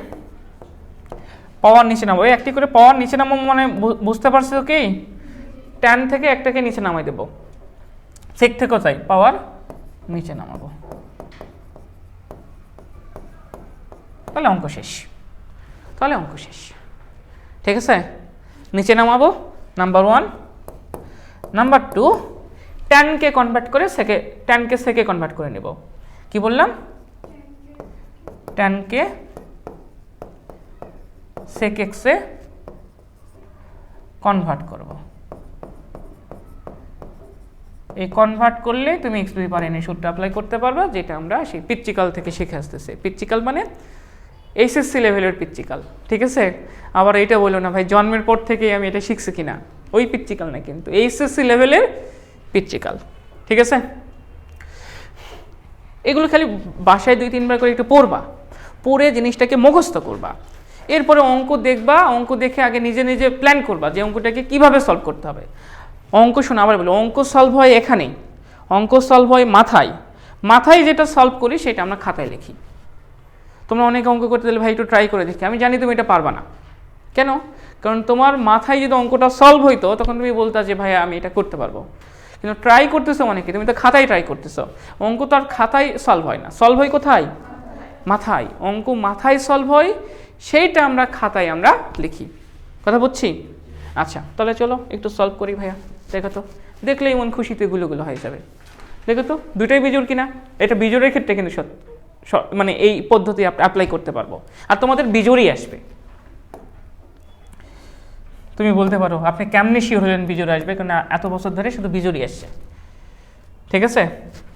পাওয়ার নিচে নামাবো। এই একটি করে পাওয়ার নিচে নামাবো মানে বুঝতে পারছো কি? tan থেকে একটাকে নিচে নামাই দেবো, sec থেকেও তাই, পাওয়ার নিচে নামাবো, তাহলে অঙ্ক শেষ। তাহলে অঙ্ক শেষ, ঠিক আছে? নিচে নামাবো, নাম্বার 1। নাম্বার 2, ট্যানকে কনভার্ট করে ট্যানকে সেকে কনভার্ট করে নেব। কি বললাম? ট্যানকে sec x এ কনভার্ট করব। এই কনভার্ট করলে তুমি x two the power n এর সূত্র অ্যাপ্লাই করতে পারবে, যেটা আমরা সেই পিচ্চিকাল থেকে শিখে আসতেছি। পিচ্চিকাল মানে এইচএসসি লেভেলের পিচ্চিকাল, ঠিক আছে? আবার এটা বললো না ভাই জন্মের পর থেকে আমি এটা শিখছি কিনা, ওই পিচ্চিকাল না, কিন্তু এইচএসসি লেভেলের পিচ্চিকাল, ঠিক আছে? এগুলো খালি বাসায় 2-3 বার করে একটু পড়বা, পড়ে জিনিসটাকে মুখস্থ করবা। এরপরে অঙ্ক দেখবা, অঙ্ক দেখে আগে নিজে নিজে প্ল্যান করবা যে অঙ্কটাকে কিভাবে সলভ করতে হবে। অঙ্ক শোনো, আবার বলো, অঙ্ক সলভ হয় এখানেই, অঙ্ক সলভ হয় মাথায়, মাথায় যেটা সলভ করি সেটা আমরা খাতায় লিখি। তোমরা অনেকে অঙ্ক করতে দিলে ভাই একটু ট্রাই করে দেখি, আমি জানি তুমি এটা পারবা না। কেন? কারণ তোমার মাথায় যদি অঙ্কটা সলভ হইতো তখন তুমি বলতা যে ভাই আমি এটা করতে পারবো, কিন্তু ট্রাই করতেছো মানে কি, তুমি তো খাতায় ট্রাই করতেছো। অঙ্ক তো আর খাতায় সলভ হয় না, সলভ হয় কোথায়? মাথায়। অঙ্ক মাথায় সলভ হয়, সেইটা আমরা খাতায় আমরা লিখি। কথা বুঝছি? আচ্ছা তাহলে চলো একটু সলভ করি ভাইয়া, দেখো তো, দেখলেই মন খুশিতে গুলো হয়ে যাবে। দেখো তো দুটোই বিজোড় কিনা। এটা বিজোড়ের ক্ষেত্রে কিন্তু মানে এই পদ্ধতি অ্যাপ্লাই করতে পারবো, আর তোমাদের বিজোড়ই আসবে। তুমি বলতে পারো আপনি কেমনি শিওর হলেন বিজোড় আসবে, কারণ এত বছর ধরে শুধু বিজোড়ই আসছে। ঠিক আছে?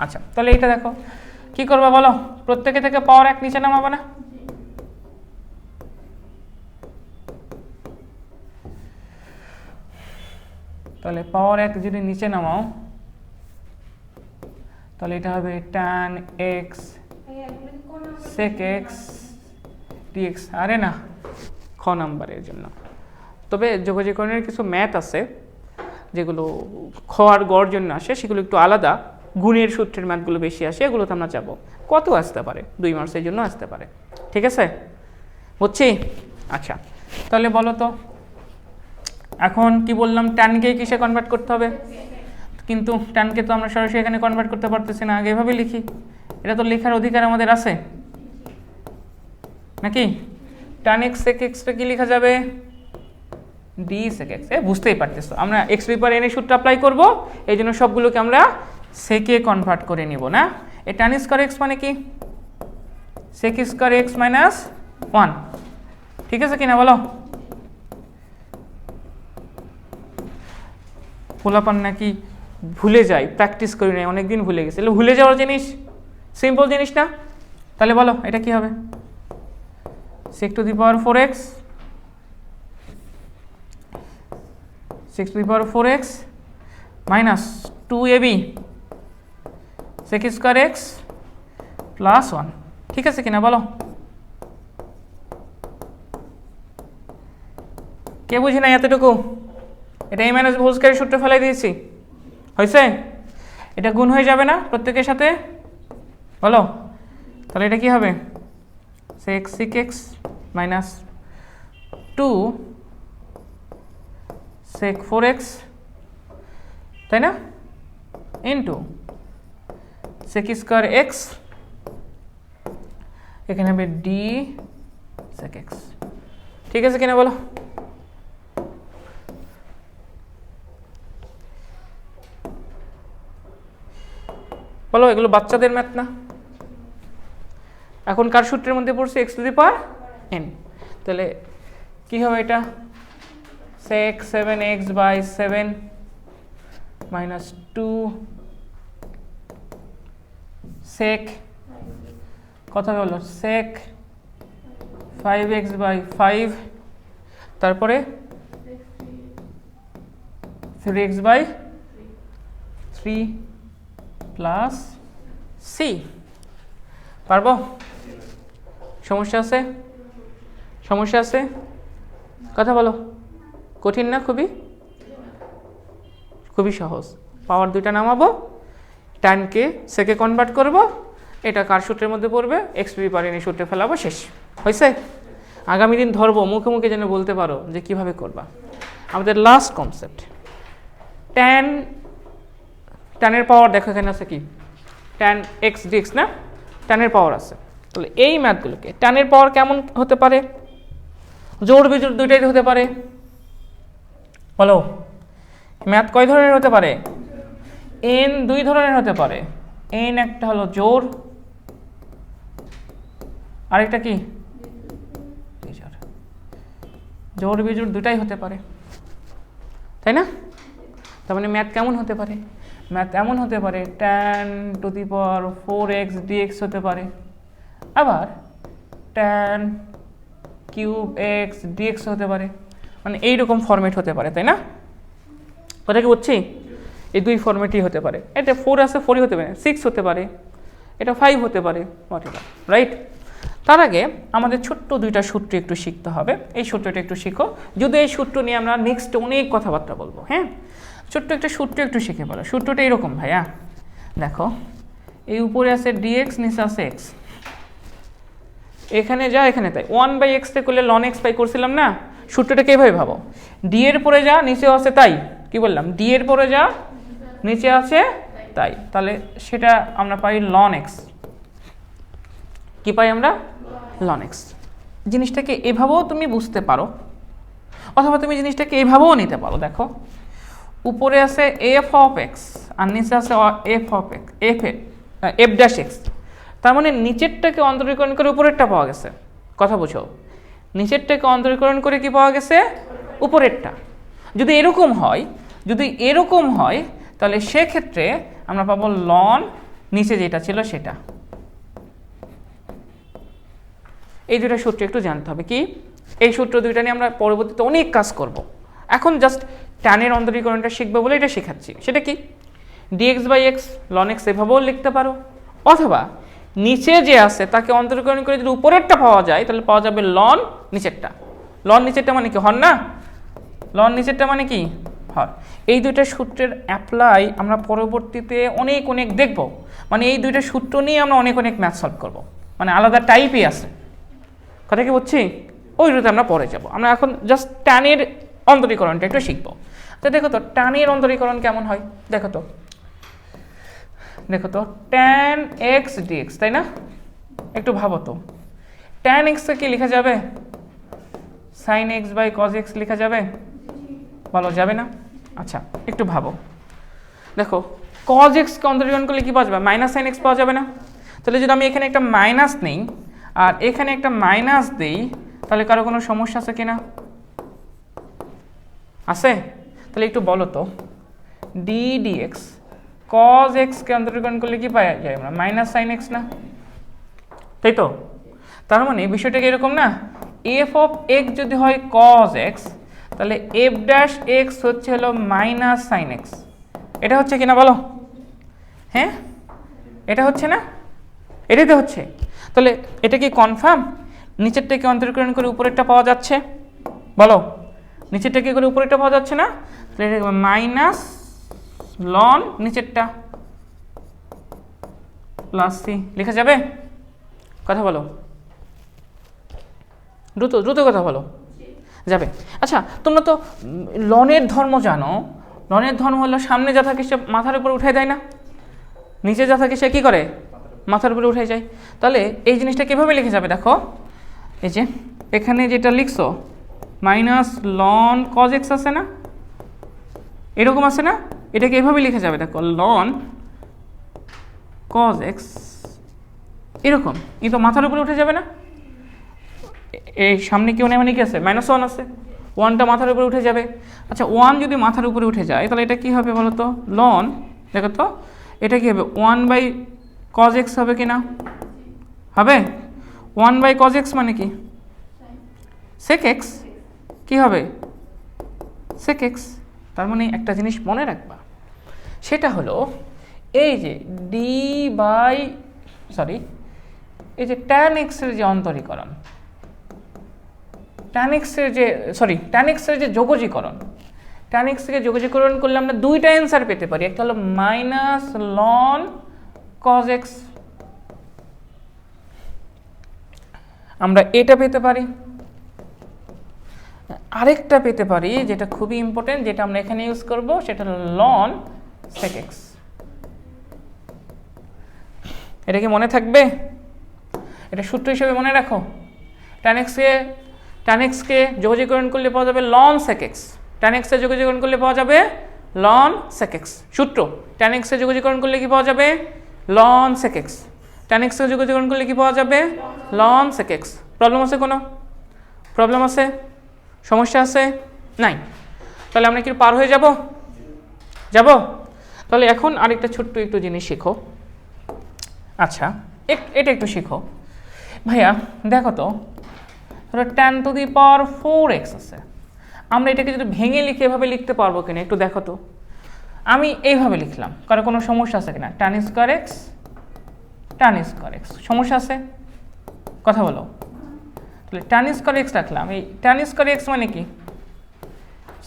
আচ্ছা তাহলে এইটা দেখো কি করবা বলো, প্রত্যেকে থেকে পাওয়ার 1 নিচে নামাবে না? তাহলে পাওয়ার 1 যদি নিচে নামাও তাহলে এটা হবে tan x sec x dx। আরে না, খ নাম্বারের জন্য। তবে যোগাযোগকরণের কিছু ম্যাথ আছে যেগুলো খ আর গড় জন্য আসে, সেগুলো একটু আলাদা। গুণের সূত্রের ম্যাথগুলো বেশি আসে, এগুলোতে আমরা যাবো। কত আসতে পারে? 2 মার্কসের জন্য আসতে পারে। ঠিক আছে, বুঝছি? আচ্ছা তাহলে বলো তো, এখন কি বললাম, ট্যানকে কিসে কনভার্ট করতে হবে, কিন্তু ট্যানকে তো আমরা সরাসরি এখানে কনভার্ট করতে পারতেছি না, আগে এভাবে লিখি। এটা তো লেখার অধিকার আমাদের আছে নাকি? tan x sec x টা কি লেখা যাবে? d sec x। বুঝতেই পারতেছো, আমরা x পাওয়ার n এর সূত্র অ্যাপ্লাই করব, এই জন্য সবগুলোকে আমরা সেকে কনভার্ট করে নিব না। এই tan স্কয়ার x মানে কি? sec square x minus 1। ঠিক আছে কিনা বলো? পোলাপান নাকি ভুলে যাই, প্র্যাকটিস করি নাই, অনেকদিন ভুলে গেছে। ভুলে যাওয়ার জিনিস সিম্পল জিনিস না? তাহলে বলো এটা কি হবে? sec to the power 4x, sec to the power 4x minus 2ab sec square x plus 1। ঠিক আছে কিনা বলো? কে বুঝি না এতটুকু? এটা a মাইনাস হোল স্কয়ারের সূত্রে ফেলাই দিয়েছি, হয়েছে? এটা গুণ হয়ে যাবে না প্রত্যেকের সাথে? বলো তাহলে এটা কি হবে? sec x minus 2 sec 4x, তাই না, ইন্টু sec স্কয়ার x, এখানে হবে d sec x। ঠিক আছে কিনা বলো? বলো এগুলো বাচ্চাদের ম্যাথ না? এখন কার সূত্রের মধ্যে পড়ছে? x two the power n। তাহলে কি হবে এটা? sec 7x by 7 minus 2 sec, কথা বলো, sec 5x বাই 5, তারপরে 3x বাই 3 প্লাস c। পারবো? সমস্যা আছে? সমস্যা আছে? কথা বলো। কঠিন না? খুবই খুবই সহজ। পাওয়ার 2টা নামাবো, ট্যানকে সেকে কনভার্ট করব, এটা কার সূত্রের মধ্যে পড়বে? x two the power n এর সূত্রে ফেলাবো, শেষ। হয়েছে? আগামী দিন ধরবো, মুখে মুখে যেন বলতে পারো যে কিভাবে করবা। আমাদের লাস্ট কনসেপ্ট ট্যানের পাওয়ার। দেখো এখানে আছে কি? tan x dx না? ট্যানের পাওয়ার আছে। তাহলে এই ম্যাথগুলোকে ট্যানের পাওয়ার কেমন হতে পারে? জোড় বিজোড় দুইটাই হতে পারে। বলো ম্যাথ কয় ধরনের হতে পারে? n 2 ধরনের হতে পারে। n একটা হলো জোড়, আরেকটা কি? বিজোড়। জোড় বিজোড় দুটাই হতে পারে, তাই না? তার মানে ম্যাথ কেমন হতে পারে? ম্যাথ এমন হতে পারে tan two the power 4x dx হতে পারে, আবার tan কিউব x dx হতে পারে। মানে এইরকম ফরম্যাট হতে পারে, তাই না? কথা কি বুঝছি? এই দুই ফরম্যাটই হতে পারে। এটা 4 আছে, 4ই হতে পারে, 6 হতে পারে, এটা 5 হতে পারে, হোয়াটএভার, রাইট? তার আগে আমাদের ছোট্ট 2টা সূত্র একটু শিখতে হবে। এই সূত্রটা একটু শিখো, যদি এই সূত্র নিয়ে আমরা নেক্সট অনেক কথাবার্তা বলবো। হ্যাঁ, ছোট্ট একটা সূত্র একটু শিখে বলো। সূত্রটা এরকম ভাইয়া, দেখো এই উপরে আছে ডিএক্স, নিচে আছে এক্স, এখানে যা এখানে তাই। 1/x থেকে করলে ln x পাই করছিলাম না, সূত্রটাকে এভাবে ভাবো, ডি এর পরে যা নিচেও আছে তাই, কি বললাম, ডি এর পরে যা নিচে আছে তাই, তাহলে সেটা আমরা পাই ln x। কি পাই আমরা? ln x। জিনিসটাকে এভাবেও তুমি বুঝতে পারো, অথবা তুমি জিনিসটাকে এভাবেও নিতে পারো। দেখো উপরে আছে এফ অফ এক্স আর নিচে আছে F of x, F dash x. তার মানে নিচেরটাকে অন্তরীকরণ করে উপরেরটা পাওয়া গেছে। কথা বুঝো, নিচেরটাকে অন্তরীকরণ করে কি পাওয়া গেছে? উপরেরটা। যদি এরকম হয় তাহলে সেক্ষেত্রে আমরা পাবো ln নিচে যেটা ছিল সেটা। এই দুইটা সূত্র একটু জানতে হবে। কি এই সূত্র দুইটা নিয়ে আমরা পরবর্তীতে অনেক কাজ করব। এখন জাস্ট ট্যানের অন্তরীকরণটা শিখবে বলে এটা শেখাচ্ছি। সেটা কি? dx/x ln x এভাবেও লিখতে পারো, অথবা নিচে যে আছে তাকে অন্তরীকরণ করে যদি উপরেরটা পাওয়া যায় তাহলে পাওয়া যাবে ln নিচেরটা। ln নিচেরটা মানে কি? হর না? ln নিচেরটা মানে কি? হর। এই দুইটা সূত্রের অ্যাপ্লাই আমরা পরবর্তীতে অনেক দেখব। মানে এই দুইটা সূত্র নিয়ে আমরা অনেক ম্যাথ সলভ করব। মানে আলাদা টাইপই আছে। কথা কি বুঝছি? ওই রুটে আমরা পরে যাব। আমরা এখন জাস্ট ট্যানের অন্তরীকরণটা একটু শিখবো। তো দেখো তো ট্যানের অন্তরীকরণ কেমন হয়। দেখো তো tan x dx, তাই না? একটু ভাবো তো, tan x কে কি লেখা যাবে? sin x/cos x লেখা যাবে? বলো যাবে না? আচ্ছা একটু ভাবো, দেখো cos x কে অন্তরীকরণ করলে কি পাওয়া যাবে? -sin x পাওয়া যাবে না? তাহলে যদি আমি এখানে একটা মাইনাস নেই আর এখানে একটা মাইনাস দেই তাহলে কারো কোনো সমস্যা আছে কিনা? আছে? তাহলে একটু বলো তো, d dx cos x কে অন্তরীকরণ করলে কি পাওয়া যায় আমরা? -sin x না? তাই তো? তার মানে বিষয়টা এরকম না, f অফ x যদি হয় cos x তাহলে f ড্যাশ x হচ্ছে হলো -sin x। এটা হচ্ছে কিনা বলো? হ্যাঁ এটা হচ্ছে না? এটাই তো হচ্ছে। তাহলে এটা কি কনফার্ম? নিচেরটাকে অন্তরীকরণ করে উপরেরটা পাওয়া যাচ্ছে? বলো নিচেরটাকে করে উপরেরটা পাওয়া যাচ্ছে না? তাহলে মাইনাস ln নিচেরটা প্লাস সি লেখা যাবে? কথা বলো, দ্রুত কথা বলো। যাবে। আচ্ছা তোমরা তো লনের ধর্ম জানো। লনের ধর্ম হলো সামনে যা থাকে সে মাথার উপরে উঠাই দেয় না, নিচে যা থাকে সে কি করে? মাথার উপরে উঠে যায়। তাহলে এই জিনিসটা কিভাবে লিখে যাবে? দেখো এই যে এখানে যেটা লিখছো -ln cos x আছে না, এরকম আছে না? এটাকে এভাবে লিখে যাবে, দেখো ln cos x এরকম, কিন্তু মাথার উপরে উঠে যাবে না? এই সামনে কেউ নেই মানে কি আছে? -1 আছে, 1টা মাথার উপরে উঠে যাবে। আচ্ছা 1 যদি মাথার উপরে উঠে যায় তাহলে এটা কি হবে বলো তো? ln, দেখো তো এটা কি হবে? 1/cos x হবে কিনা? হবে। 1/cos x মানে কি? sec x। কি হবে? sec x। তার মানে একটা জিনিস মনে রাখবা, সেটা হলো এই যে এই যে tan x এর যে অন্তরীকরণ, tan x এর যে যোগজীকরণ, tan x কে যোগজীকরণ করলে আমরা দুইটা অ্যান্সার পেতে পারি। একটা হলো -ln cos x, আমরা এটা পেতে পারি। আরেকটা পেতে পারি যেটা খুবই ইম্পর্টেন্ট, যেটা আমরা এখানে ইউজ করব, সেটা হলো ln sec x। এটা কি মনে থাকবে? এটা সূত্র হিসেবে মনে রাখো। tan x কে যোগজীকরণ করলে পাওয়া যাবে ln sec x, tan x এর যোগজীকরণ করলে পাওয়া যাবে ln sec x। সূত্র tan x এর যোগজীকরণ করলে কি পাওয়া যাবে? ln sec x। tan x এর যোগজীকরণ করলে কি পাওয়া যাবে? ln sec x। প্রবলেম আছে? কোনো প্রবলেম আছে? সমস্যা আছে? নাই? তাহলে আমরা কি পার হয়ে যাব? তাহলে এখন আরেকটা ছোট্ট একটু জিনিস শিখো। আচ্ছা এটা একটু শিখো ভাইয়া। দেখো তো tan to the power 4x আছে, আমরা এটাকে যদি ভেঙে লিখে এভাবে লিখতে পারবো কিনা একটু দেখো তো। আমি এইভাবে লিখলাম, কারো কোনো সমস্যা আছে কিনা? tan square x, সমস্যা আছে? কথা বলো। তাহলে tan square x রাখলাম। এই tan square x মানে কি?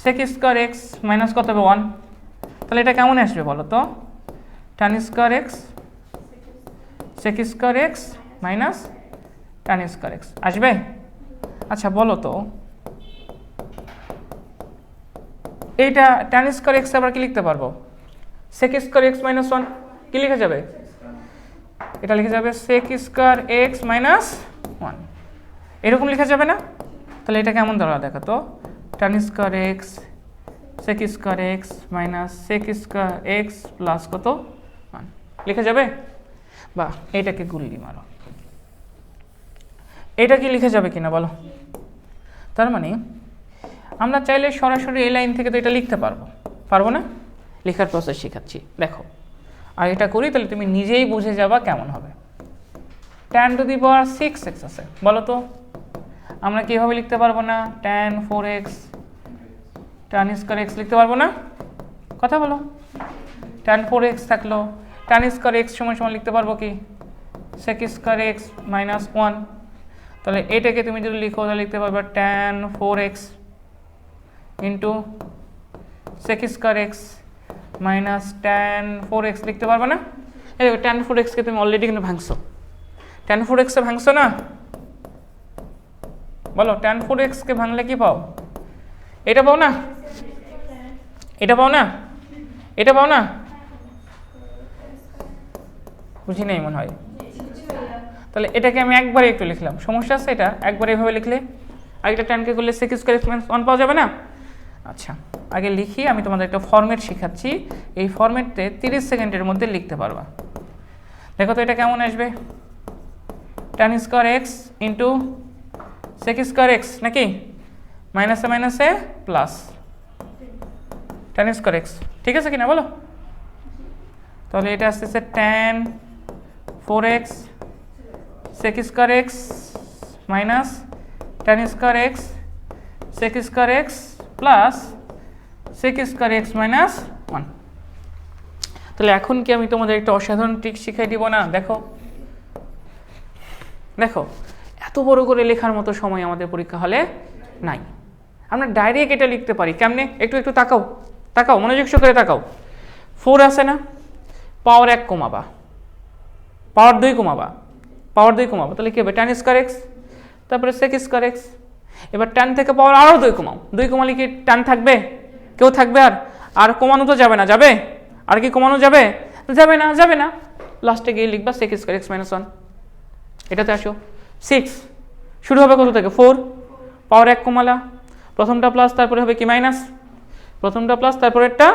sec square x মাইনাস কত হবে? 1। তাহলে এটা কেমন আসবে বলো তো? tan square x sec square x minus tan square x আসবে। আচ্ছা বলো তো এইটা tan স্কয়ার এক্স আবার কি লিখতে পারবো? sec স্কয়ার এক্স মাইনাস 1 কি লিখে যাবে? এটা লিখে যাবে sec স্কয়ার এক্স মাইনাস 1 এরকম লিখা যাবে না? তাহলে এটা কেমন দাঁড়াবে দেখো তো, tan square x sec square x minus sec square x plus কত 1 লিখা যাবে? বা এটাকে গুল্লি মারো, এটা কি লিখে যাবে কিনা বলো? তার মানে আমরা চাইলে সরাসরি এই লাইন থেকে তো এটা লিখতে পারবো, পারবো না? লেখার প্রসেস শেখাচ্ছি দেখো, আর এটা করি তাহলে তুমি নিজেই বুঝে যাবা কেমন হবে। tan two the power 6x আছে, বলো তো আমরা কিভাবে লিখতে পারবো না? tan 4x tan square x লিখতে পারবো না? কথা বলো। tan 4x থাকলো, tan স্কয়ার x সমান সমান লিখতে পারবো কি sec স্কয়ার x মাইনাস 1। তাহলে এটাকে তুমি যদি লিখো তাহলে লিখতে পারবে tan 4x into sec square x minus tan 4x লিখতে পারবে না? এই দেখো tan 4x কে তুমি অলরেডি কিন্তু ভাঙছো, tan 4x এ ভাঙছো না? বলো tan 4x কে ভাঙলে কি পাও? এটা পাও না? এটা পাও না? এটা পাও না? বুঝি নাই মনে হয়। তাহলে এটাকে আমি একবারে একটু লিখলাম, সমস্যা আছে? এটা একবারে এভাবে লিখলে আর এটা tan কে করলে sec স্কয়ার x মাইনাস 1 পাওয়া যাবে না? আচ্ছা আগে লিখি, আমি তোমাদের একটা ফরম্যাট শেখাচ্ছি, এই ফরম্যাটে 30 সেকেন্ডের মধ্যে লিখতে পারবা। দেখো তো এটা কেমন আসবে, tan square x into sec square x নাকি মাইনাসে মাইনাসে প্লাস tan স্কয়ার এক্স, ঠিক আছে কিনা বলো? তাহলে এটা আসতেছে tan 4x sec square x minus tan square x sec square x plus sec square x minus 1। তাহলে এখন কি আমি তোমাদের একটা অসাধারণ ট্রিক শিখাই দিব না? দেখো দেখো এত বড় করে লেখার মতো সময় আমাদের পরীক্ষা হলে নাই, আমরা ডাইরেক্ট এটা লিখতে পারি। কেমনে? একটু একটু তাকাও, তাকাও মনোযোগ সহকারে তাকাও। 4 আছে না, পাওয়ার 1 কমাবা, পাওয়ার 2 কমাবা, পাওয়ার 2 কমাবা, তাহলে কি হবে tan স্কয়ার এক্স তারপরে sec স্কয়ার এক্স। এবার tan থেকে পাওয়ার আরও 2 কমাও, 2 কমালে কি tan থাকবে? কেউ থাকবে? আর কমানো তো যাবে না, যাবে? আর কি কমানো যাবে? যাবে না, যাবে না। লাস্টে গিয়ে লিখবা sec স্কয়ার এক্স মাইনাস 1। এটাতে আসো 6 শুরু হবে কত থেকে? 4, পাওয়ার 1 কমালা, প্রথমটা প্লাস তারপরে হবে কি মাইনাস, প্রথমটা প্লাস তারপরে একটা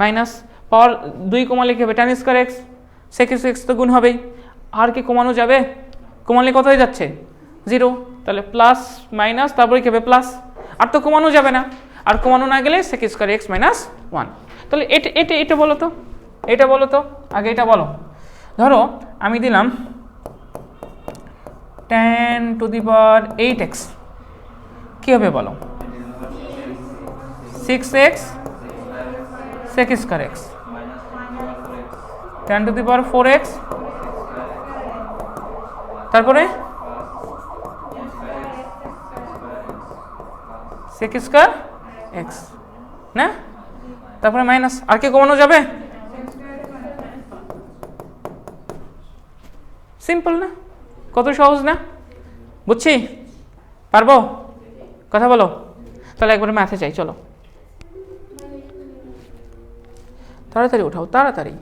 মাইনাস, পাওয়ার 2 কমালে কি হবে tan square x, sec x তো গুণ হবেই। আর কি কমানো যাবে? কমালে কত হয়ে যাচ্ছে? 0। তাহলে প্লাস মাইনাস তারপরে কি হবে প্লাস, আর তো কমানো যাবে না, আর কমানো না গেলে sec স্কয়ার এক্স মাইনাস 1। তাহলে এটা এটা এটা বলো তো, এটা বলো তো আগে, এটা বলো। ধরো আমি দিলাম tan two the power 8x, কি হবে বলো? 6x sec square x, tan two the power 4x তারপরে sec স্কয়ার এক্স না, তারপরে মাইনাস, আর কি কমানো যাবে? সিম্পল না? কত সহজ না? বুঝছি? পারবো? কথা বলো। তাহলে একবারে ম্যাথে চাই, চলো তাড়াতাড়ি উঠাও, তাড়াতাড়ি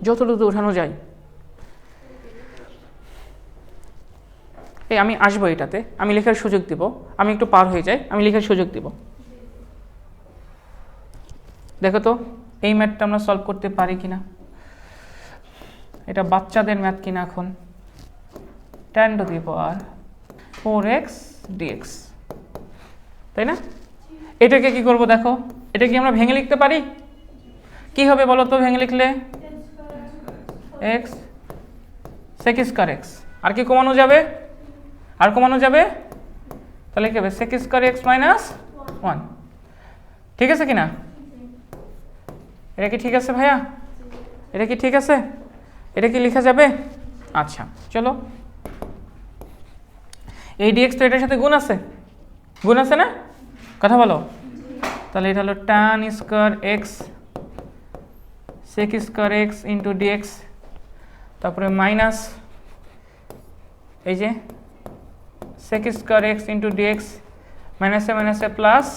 যত দ্রুত উঠানো যায়। এই আমি আসবো এটাতে, আমি লেখার সুযোগ দিব, আমি একটু পার হয়ে যাই, আমি লেখার সুযোগ দিব। দেখো তো এই ম্যাথটা আমরা সলভ করতে পারি কিনা, এটা বাচ্চাদের ম্যাথ কিনা এখন। tan two the power 4x dx, তাই না? এটাকে কি করব দেখো, এটা কি আমরা ভেঙে লিখতে পারি? কি হবে বলো তো ভেঙে লিখলে? x sec স্কয়ার x, আর কি কমানো যাবে? আর কমানো যাবে, তাহলে কি হবে sec স্কয়ার x মাইনাস 1। ঠিক আছে কিনা? এটা কি ঠিক আছে ভাইয়া? এটা কি ঠিক আছে? এটা কি লেখা যাবে? আচ্ছা চলো, এই dx তো এটার সাথে গুণ আছে, গুণ আছে না? কথা বলো। তাহলে এটা হলো tan square x sec square x into dx, তারপরে মাইনাস এই যে sec square x into dx, মাইনাসে প্লাস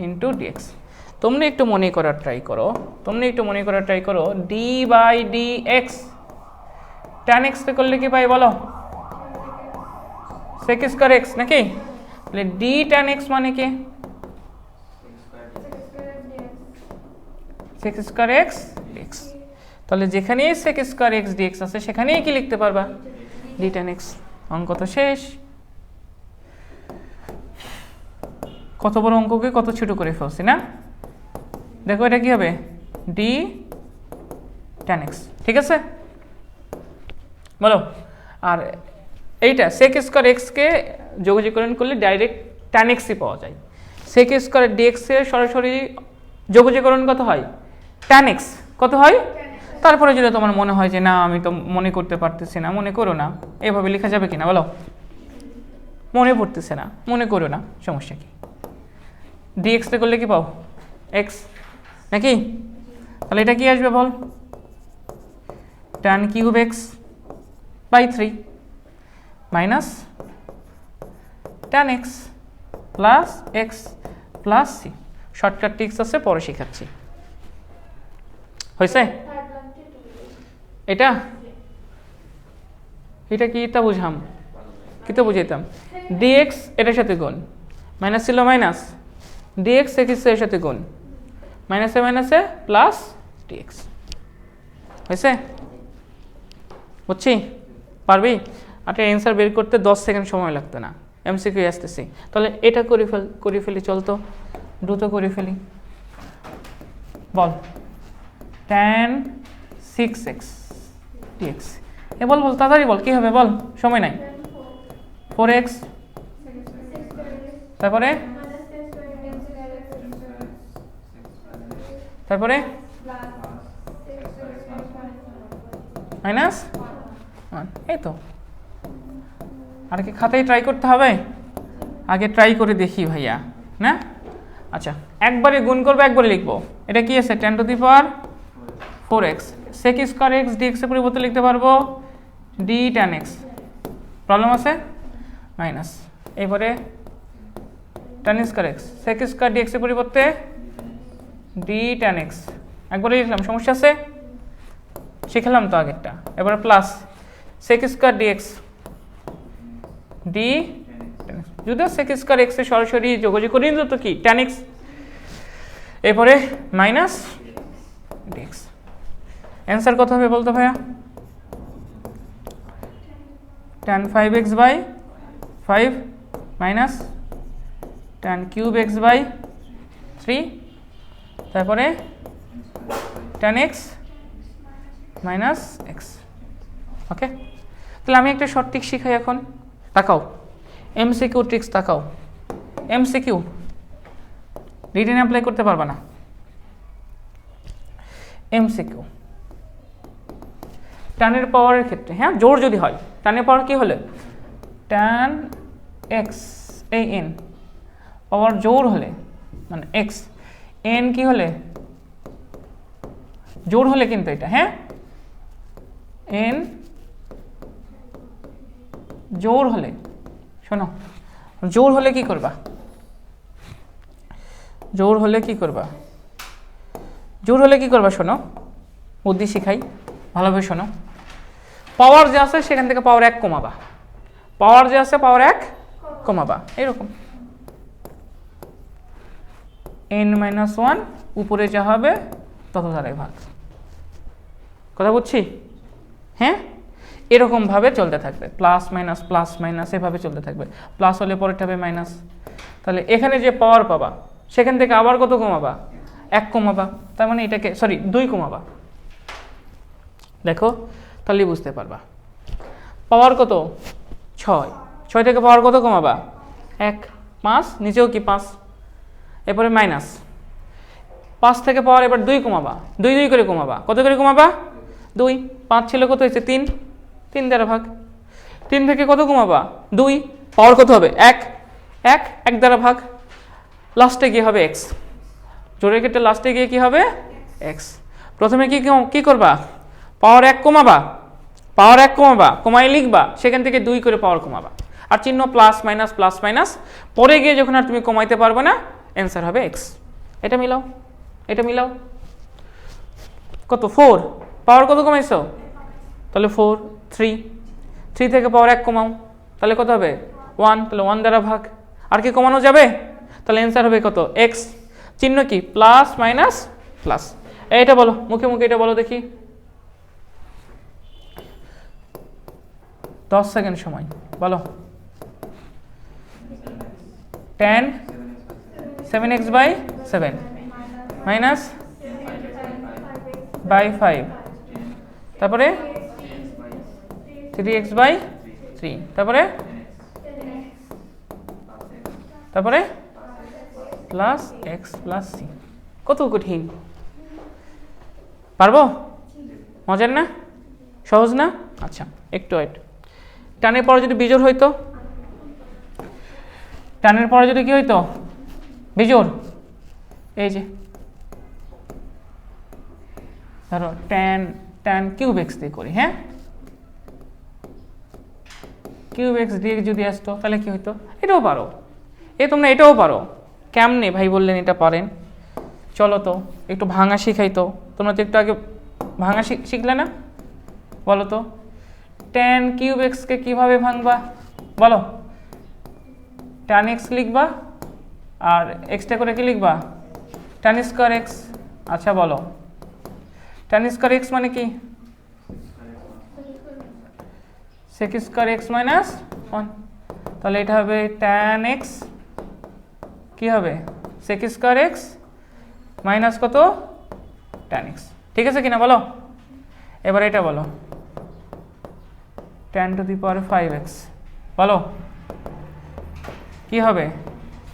ইন্টু ডিএক্স। তোমরা একটু মনে করার ট্রাই করো, d by d x tan x করলে কি পাই বলো? sec স্কয়ার এক্স নাকি? তাহলে ডি ট্যান এক্স মানে কি? sec square x dx. তাহলে যেখানেই sec স্কয়ার এক্স ডিএক্স আছে সেখানেই কি লিখতে পারবা? D tan x. অঙ্ক তো শেষ। কত বড় অঙ্ককে কত ছোট করে ফেলছি না? দেখো এটা কি হবে? ডি ট্যান এক্স, ঠিক আছে? বলো। আর এইটা sec স্কয়ার এক্স কে যোগজীকরণ করলে ডাইরেক্ট ট্যান এক্সই পাওয়া যায়। sec স্কয়ার ডিএক্স এর সরাসরি যোগজীকরণ কত হয়? Tan x. কত হয়? তারপরে যদি তোমার মনে হয় যে না আমি তো মনে করতে পারতেছি না, মনে করো না, এভাবে লেখা যাবে কিনা বলো? মনে পড়তেছে না, মনে করো না, সমস্যা কি? ডিএক্স তে করলে কি পাও? এক্স নাকি? তাহলে এটা কি আসবে বল? Tan cube X by 3 minus tan X plus X plus C. Shortcut tricks আছে, পরে শেখাচ্ছি। হয়েছে? এটা কি তা বুঝাম, কি তো বুঝাইতাম? ডিএক্স এটার সাথে গুণ, মাইনাস ছিল মাইনাস, ডিএক্স এক্স এর সাথে গুণ, মাইনাসে প্লাস ডিএক্স। হয়েছে? বুঝছি? পারবি? আর অ্যান্সার বের করতে 10 সেকেন্ড সময় লাগতো না, এমসিকিউ আসতেছি। তাহলে এটা করে ফেলি, চলতো দ্রুত করে ফেলি। বল tan 6x dx। বল তাড়াতাড়ি বল, কি হবে বল, সময় নাই। 4x, তারপরে মাইনাস 1। এই তো। আর কি খাতায় ট্রাই করতে হবে? আগে ট্রাই করে দেখি ভাইয়া, না? আচ্ছা, একবারে গুণ করবো, একবারে লিখবো। এটা কি আছে? 10 two the power 4x। sec square x dx এর পরিবর্তে লিখতে পারবো d tan x। প্রবলেম আছে? মাইনাস এবারে tan square x, sec square dx এর পরিবর্তে d tan x একবারে লিখলাম, সমস্যা আছে? শিখলাম তো আগেরটা। এবারে plus sec square dx d tan x। যদিও sec স্কয়ার x এর সরাসরি যোগযোগ করি তো কি tan x, এরপরে মাইনাস dx। অ্যান্সার কত হবে বলতো ভাইয়া? tan 5x by 5 minus tan cube x by 3, তারপরে tan x minus x। Okay, তাহলে আমি একটা শর্ট ট্রিক শিখাই এখন। তাকাও, এমসিকিউ ট্রিক্স তাকাও। এমসিকিউ রিটেন অ্যাপ্লাই করতে পারবা না। এমসিকিউ টানের পাওয়ারের ক্ষেত্রে, হ্যাঁ, জোর যদি হয়, টানের পাওয়ার কি হলে tan x এই n পাওয়ার জোর হলে মানে x n কি হলে জোর হলে, কিন্তু এটা হ্যাঁ n জোর হলে, শোনো, জোর হলে কি করবা? জোর হলে কি করবা? জোর হলে কি করবা? শোনো, বুদ্ধি শিখাই, ভালোভাবে শোনো। পাওয়ার যে আছে সেখান থেকে পাওয়ার 1 কমাবা, পাওয়ার যে আছে পাওয়ার 1 কমাবা, এরকম n-1 উপরে যা হবে তত দ্বারাই ভাগ। কথা বুঝছি? হ্যাঁ, এরকম ভাবে চলতে থাকবে, প্লাস মাইনাস এভাবে চলতে থাকবে। প্লাস হলে পরেরটা হবে মাইনাস। তাহলে এখানে যে পাওয়ার পাবা সেখান থেকে আবার কত কমাবা? 1 কমাবা, তার মানে এটাকে 2 কমাবা। দেখো তাহলেই বুঝতে পারবা। পাওয়ার কত? 6 থেকে পাওয়ার কত কমাবা? 1, 5, নিচেও কি 5, এরপরে মাইনাস 5 থেকে পাওয়ার এবার 2 কমাবা, 2 করে কমাবা। কত করে কমাবা? 2। 5 ছিল কত হয়েছে? 3 দ্বারা ভাগ। 3 থেকে কত কমাবা? 2। পাওয়ার কত হবে? 1 দ্বারা ভাগ। লাস্টে গিয়ে হবে x, জোরের ক্ষেত্রে লাস্টে গিয়ে কি হবে? x। প্রথমে কি করবা, পাওয়ার 1 কমাবা, কমাই লিখবা, সেখান থেকে 2 করে পাওয়ার কমাবা, আর চিহ্ন প্লাস মাইনাস, পরে গিয়ে যখন আর তুমি কমাইতে পারবে না অ্যান্সার হবে x। এটা মিলাও কত 4, পাওয়ার কত কমাইছো, তাহলে 4, 3 থেকে পাওয়ার 1 কমাও, তাহলে কত হবে 1, তাহলে 1 দ্বারা ভাগ, আর কি কমানো যাবে, তাহলে অ্যান্সার হবে কত x। চিহ্ন কি প্লাস মাইনাস প্লাস। এইটা বলো মুখে এটা বলো দেখি, 10 সেকেন্ড সময় বলো। tan 7x/7 মাইনাস বাই 5, তারপরে 3x/3, তারপরে প্লাস x প্লাস c। কত কঠিন, পারবো? মজার না, সহজ না? আচ্ছা একটু ওয়েট। টানের পরে যদি বিজোড় হইতো, টানের পরে যদি কি হইতো বিজোড়, এই যে ধরো tan কিউব x দিয়ে করি, হ্যাঁ কিউব x দিয়ে যদি আসতো তাহলে কি হইতো, এটাও পারো, তোমরা এটাও পারো। কেমনে ভাই বললেন এটা পারেন, চলো তো একটু ভাঙা শিখাই তো, তোমরা তো একটু আগে ভাঙা শিখলে না, বলো তো tan কিউব x কে কিভাবে ভাঙবা বলো। tan x লিখবা আর এক্সটা করে কি লিখবা, tan স্কয়ার x। আচ্ছা বলো tan স্কয়ার x মানে কি, sec স্কয়ার x মাইনাস 1, তাহলে এটা হবে tan x কি হবে sec স্কয়ার x মাইনাস কত tan x, ঠিক আছে কিনা বলো। এবার এটা বলো tan two the power 5x, বলো কি হবে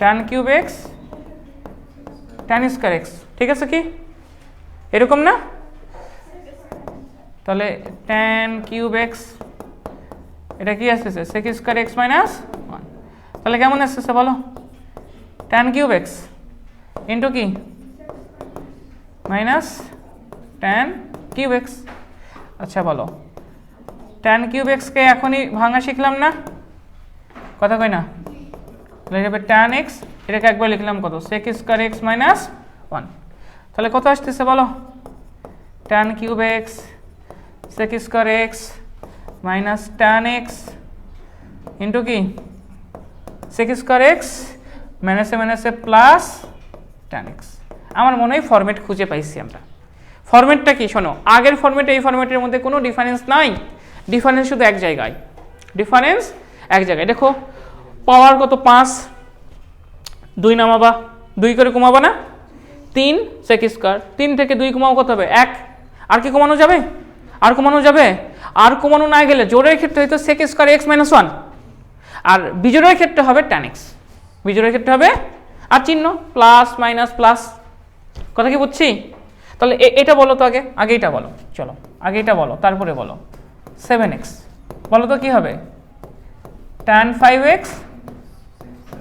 tan cube x tan square x, ঠিক আছে কি এরকম না, তাহলে tan কিউব x এটা কি আসতেছে sec স্কয়ার x মাইনাস 1, তাহলে কেমন আসতেছে বলো tan কিউব x ইন্টু কি মাইনাস tan কিউব x। আচ্ছা বলো tan কিউব x কে এখনই ভাঙা শিখলাম না, কথা কই না, তাহলে হবে tan x, এটাকে একবার লিখলাম কত sec স্কয়ার x মাইনাস 1, তাহলে কত আসতেছে বলো tan cube x sec square x minus tan x into কি sec স্কয়ার x মাইনাসে প্লাস tan x। আমার মনে হয় ফরম্যাট খুঁজে পাইছি আমরা। ফরম্যাটটা কি শোনো, আগের ফরম্যাট এই ফরম্যাটের মধ্যে কোনো ডিফারেন্স নাই, ডিফারেন্স শুধু এক জায়গায়, দেখো পাওয়ার কত 5, 2 নামাবা, 2 করে কমাবা না, 3 sec স্কয়ার, 3 থেকে 2 কমাও কত হবে 1, আর কি কমানো যাবে, আর কমানো না গেলে জোড়ের ক্ষেত্রে হয়তো sec স্কয়ার x মাইনাস 1, আর বিজোড়ের ক্ষেত্রে হবে tan x, আর চিহ্ন প্লাস মাইনাস প্লাস, কথা কি বুঝছি। তাহলে এটা বলো তো আগে এটা বলো, চলো আগে এটা বলো তারপরে বলো 7x, বলো তো কি হবে tan 5x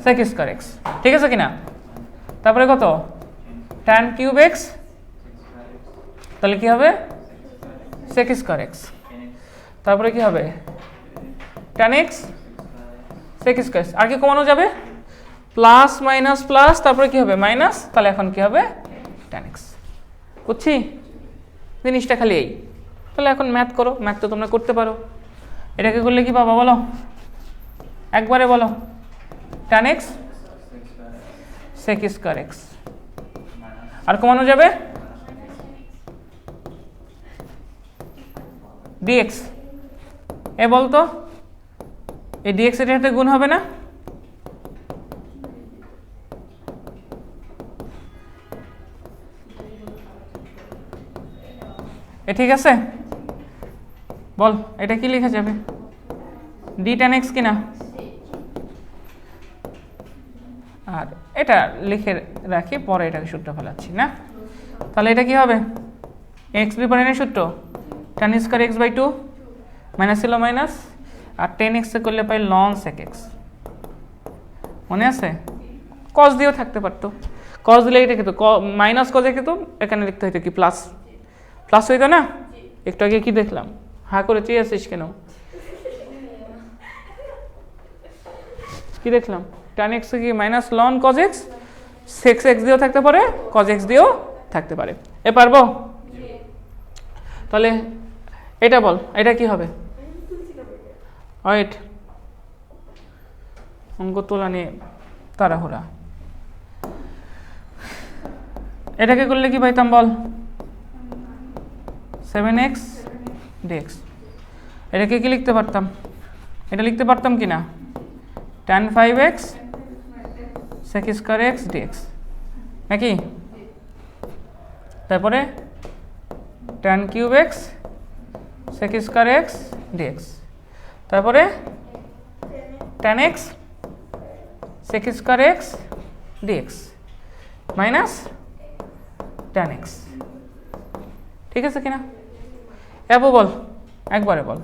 sec square x, ঠিক আছে কিনা, তারপরে কত tan কিউব x, তাহলে কি হবে sec স্কয়ার x, তারপরে কি হবে tan x sec স্কয়ার, আর কি কমানো যাবে প্লাস মাইনাস প্লাস, তারপরে কি হবে মাইনাস, তাহলে এখন কি হবে tan x। বুঝছি জিনিসটা খালি এই, তাহলে এখন ম্যাথ করো, ম্যাথ তো তোমরা করতে পারো, এটাকে করলে কি পাবা বলো, একবারে বলো tan x sec square x, আর কমানো যাবে dx, এ বলতো এই dx এর সাথে গুণ হবে না, এ ঠিক আছে বল, এটা কি লেখা যাবে d tan x কিনা, আর এটা লিখে রাখি পরে এটাকে সূত্র ফেলাচ্ছি না, তাহলে এটা কি হবে x বিপরীতের সূত্র tan স্কয়ার x/2 মাইনাস ছিল মাইনাস, আর 10x এ করলে পাই ln sec x, মনে আছে cos দিয়েও থাকতে পারতো, cos দিলে এটা কিন্তু মাইনাস cos এ কিন্তু এখানে লিখতে হতো কি প্লাস, প্লাস হইতো না? একটু আগে কি দেখলাম? হা করে চেয়ে আছিস কেন? কি দেখলাম? tan x কি minus loan cos x, sec x দিয়েও থাকতে পারে, cos x দিয়েও থাকতে পারে। এ পারবো? তাহলে এটা বল, এটা কি হবে? ওয়েট, অঙ্ক তোলা নিয়ে তাড়াহুড়া। এটাকে করলে কি পাইতাম বল? 7x dx। এটাকে কি লিখতে পারতাম? এটা লিখতে পারতাম কি না? tan 5x sec square x dx নাকি? তারপরে tan cube x sec square x dx, তারপরে tan x sec square x dx minus tan x। ঠিক আছে কিনা? এবার বল, একবারে বল।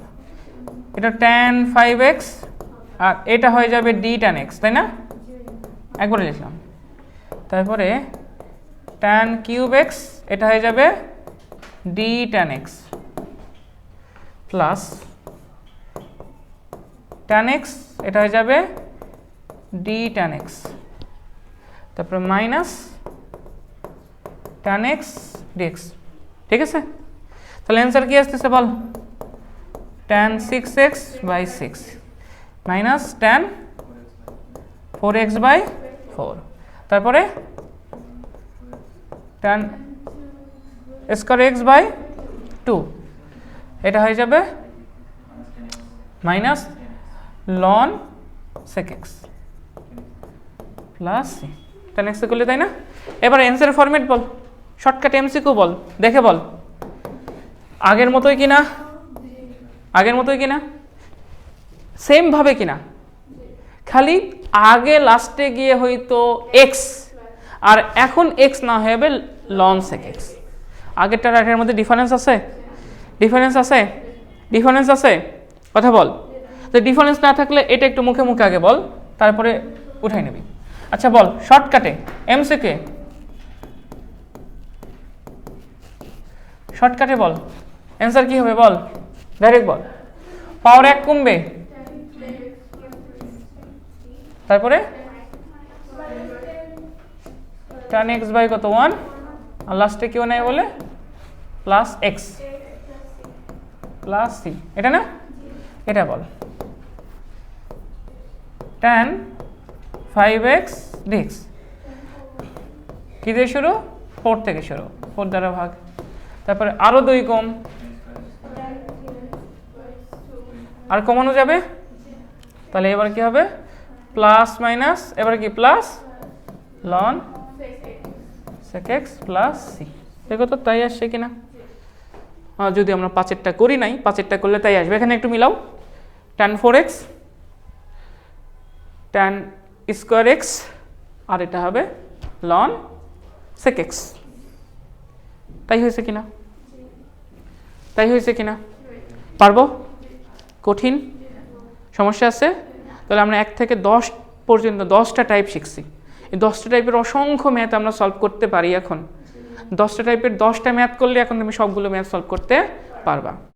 এটা tan 5x আর এটা হয়ে যাবে d tan x, তাই না? একবারে লিখলাম। তারপরে tan কিউব x এটা হয়ে যাবে d tan x plus tan x এটা হয়ে যাবে d tan x, তারপরে মাইনাস tan x dx। ঠিক আছে? তাহলে অ্যান্সার কি আসতেছে বল? tan 6x by 6 minus tan 4x by 4, তারপরে tan স্কয়ার x বাই 2 এটা হয়ে যাবে minus loan sec x plus tan x করলে, তাই না? এবার অ্যান্সারের ফরম্যাট বল, শর্টকাট এমসিকিউ বল, দেখে বল। আগের মতোই কিনা? আগের মতোই কিনা? সেম ভাবে কিনা? খালি আগে লাস্টে গিয়ে হয়তো x আর এখন x না হয়ে যাবে ln sec x। আগেরটা আর এর মধ্যে ডিফারেন্স আছে? ডিফারেন্স আছে? ডিফারেন্স আছে? কথা বল। তো ডিফারেন্স না থাকলে এটা একটু মুখে মুখে আগে বল, তারপরে উঠাই নিবি। আচ্ছা বল, শর্টকাটে এমসিকিউ, শর্টকাটে বল অ্যান্সার কি হবে বল, ডাইরেক্ট বল। পাওয়ার 1 কমবে, তারপরে tan x বাই কত 1 আর লাস্টে কেউ নাই বলে প্লাস x প্লাস c, এটা না? এটা বল। tan 5x dx কি দিয়ে শুরু? 4 থেকে শুরু, 4 দ্বারা ভাগ, তারপরে আরো 2 কম, আর কমানো যাবে। তাহলে এবার কি হবে? প্লাস মাইনাস, এবার কি plus loan sec x plus c। দেখো তো তাই আসছে কিনা? যদি আমরা 5এরটা করি নাই, 5এরটা করলে তাই আসবে। এখানে একটু মিলাও, tan 4x tan square x আর এটা হবে ln sec x। তাই হয়েছে কিনা? তাই হয়েছে কিনা? পারবো? কঠিন সমস্যা আছে? তাহলে আমরা 1 থেকে 10 পর্যন্ত 10টা টাইপ শিখছি। এই 10টা টাইপের অসংখ্য ম্যাথ আমরা সলভ করতে পারি এখন। 10টা টাইপের 10টা ম্যাথ করলে এখন তুমি সবগুলো ম্যাথ সলভ করতে পারবা।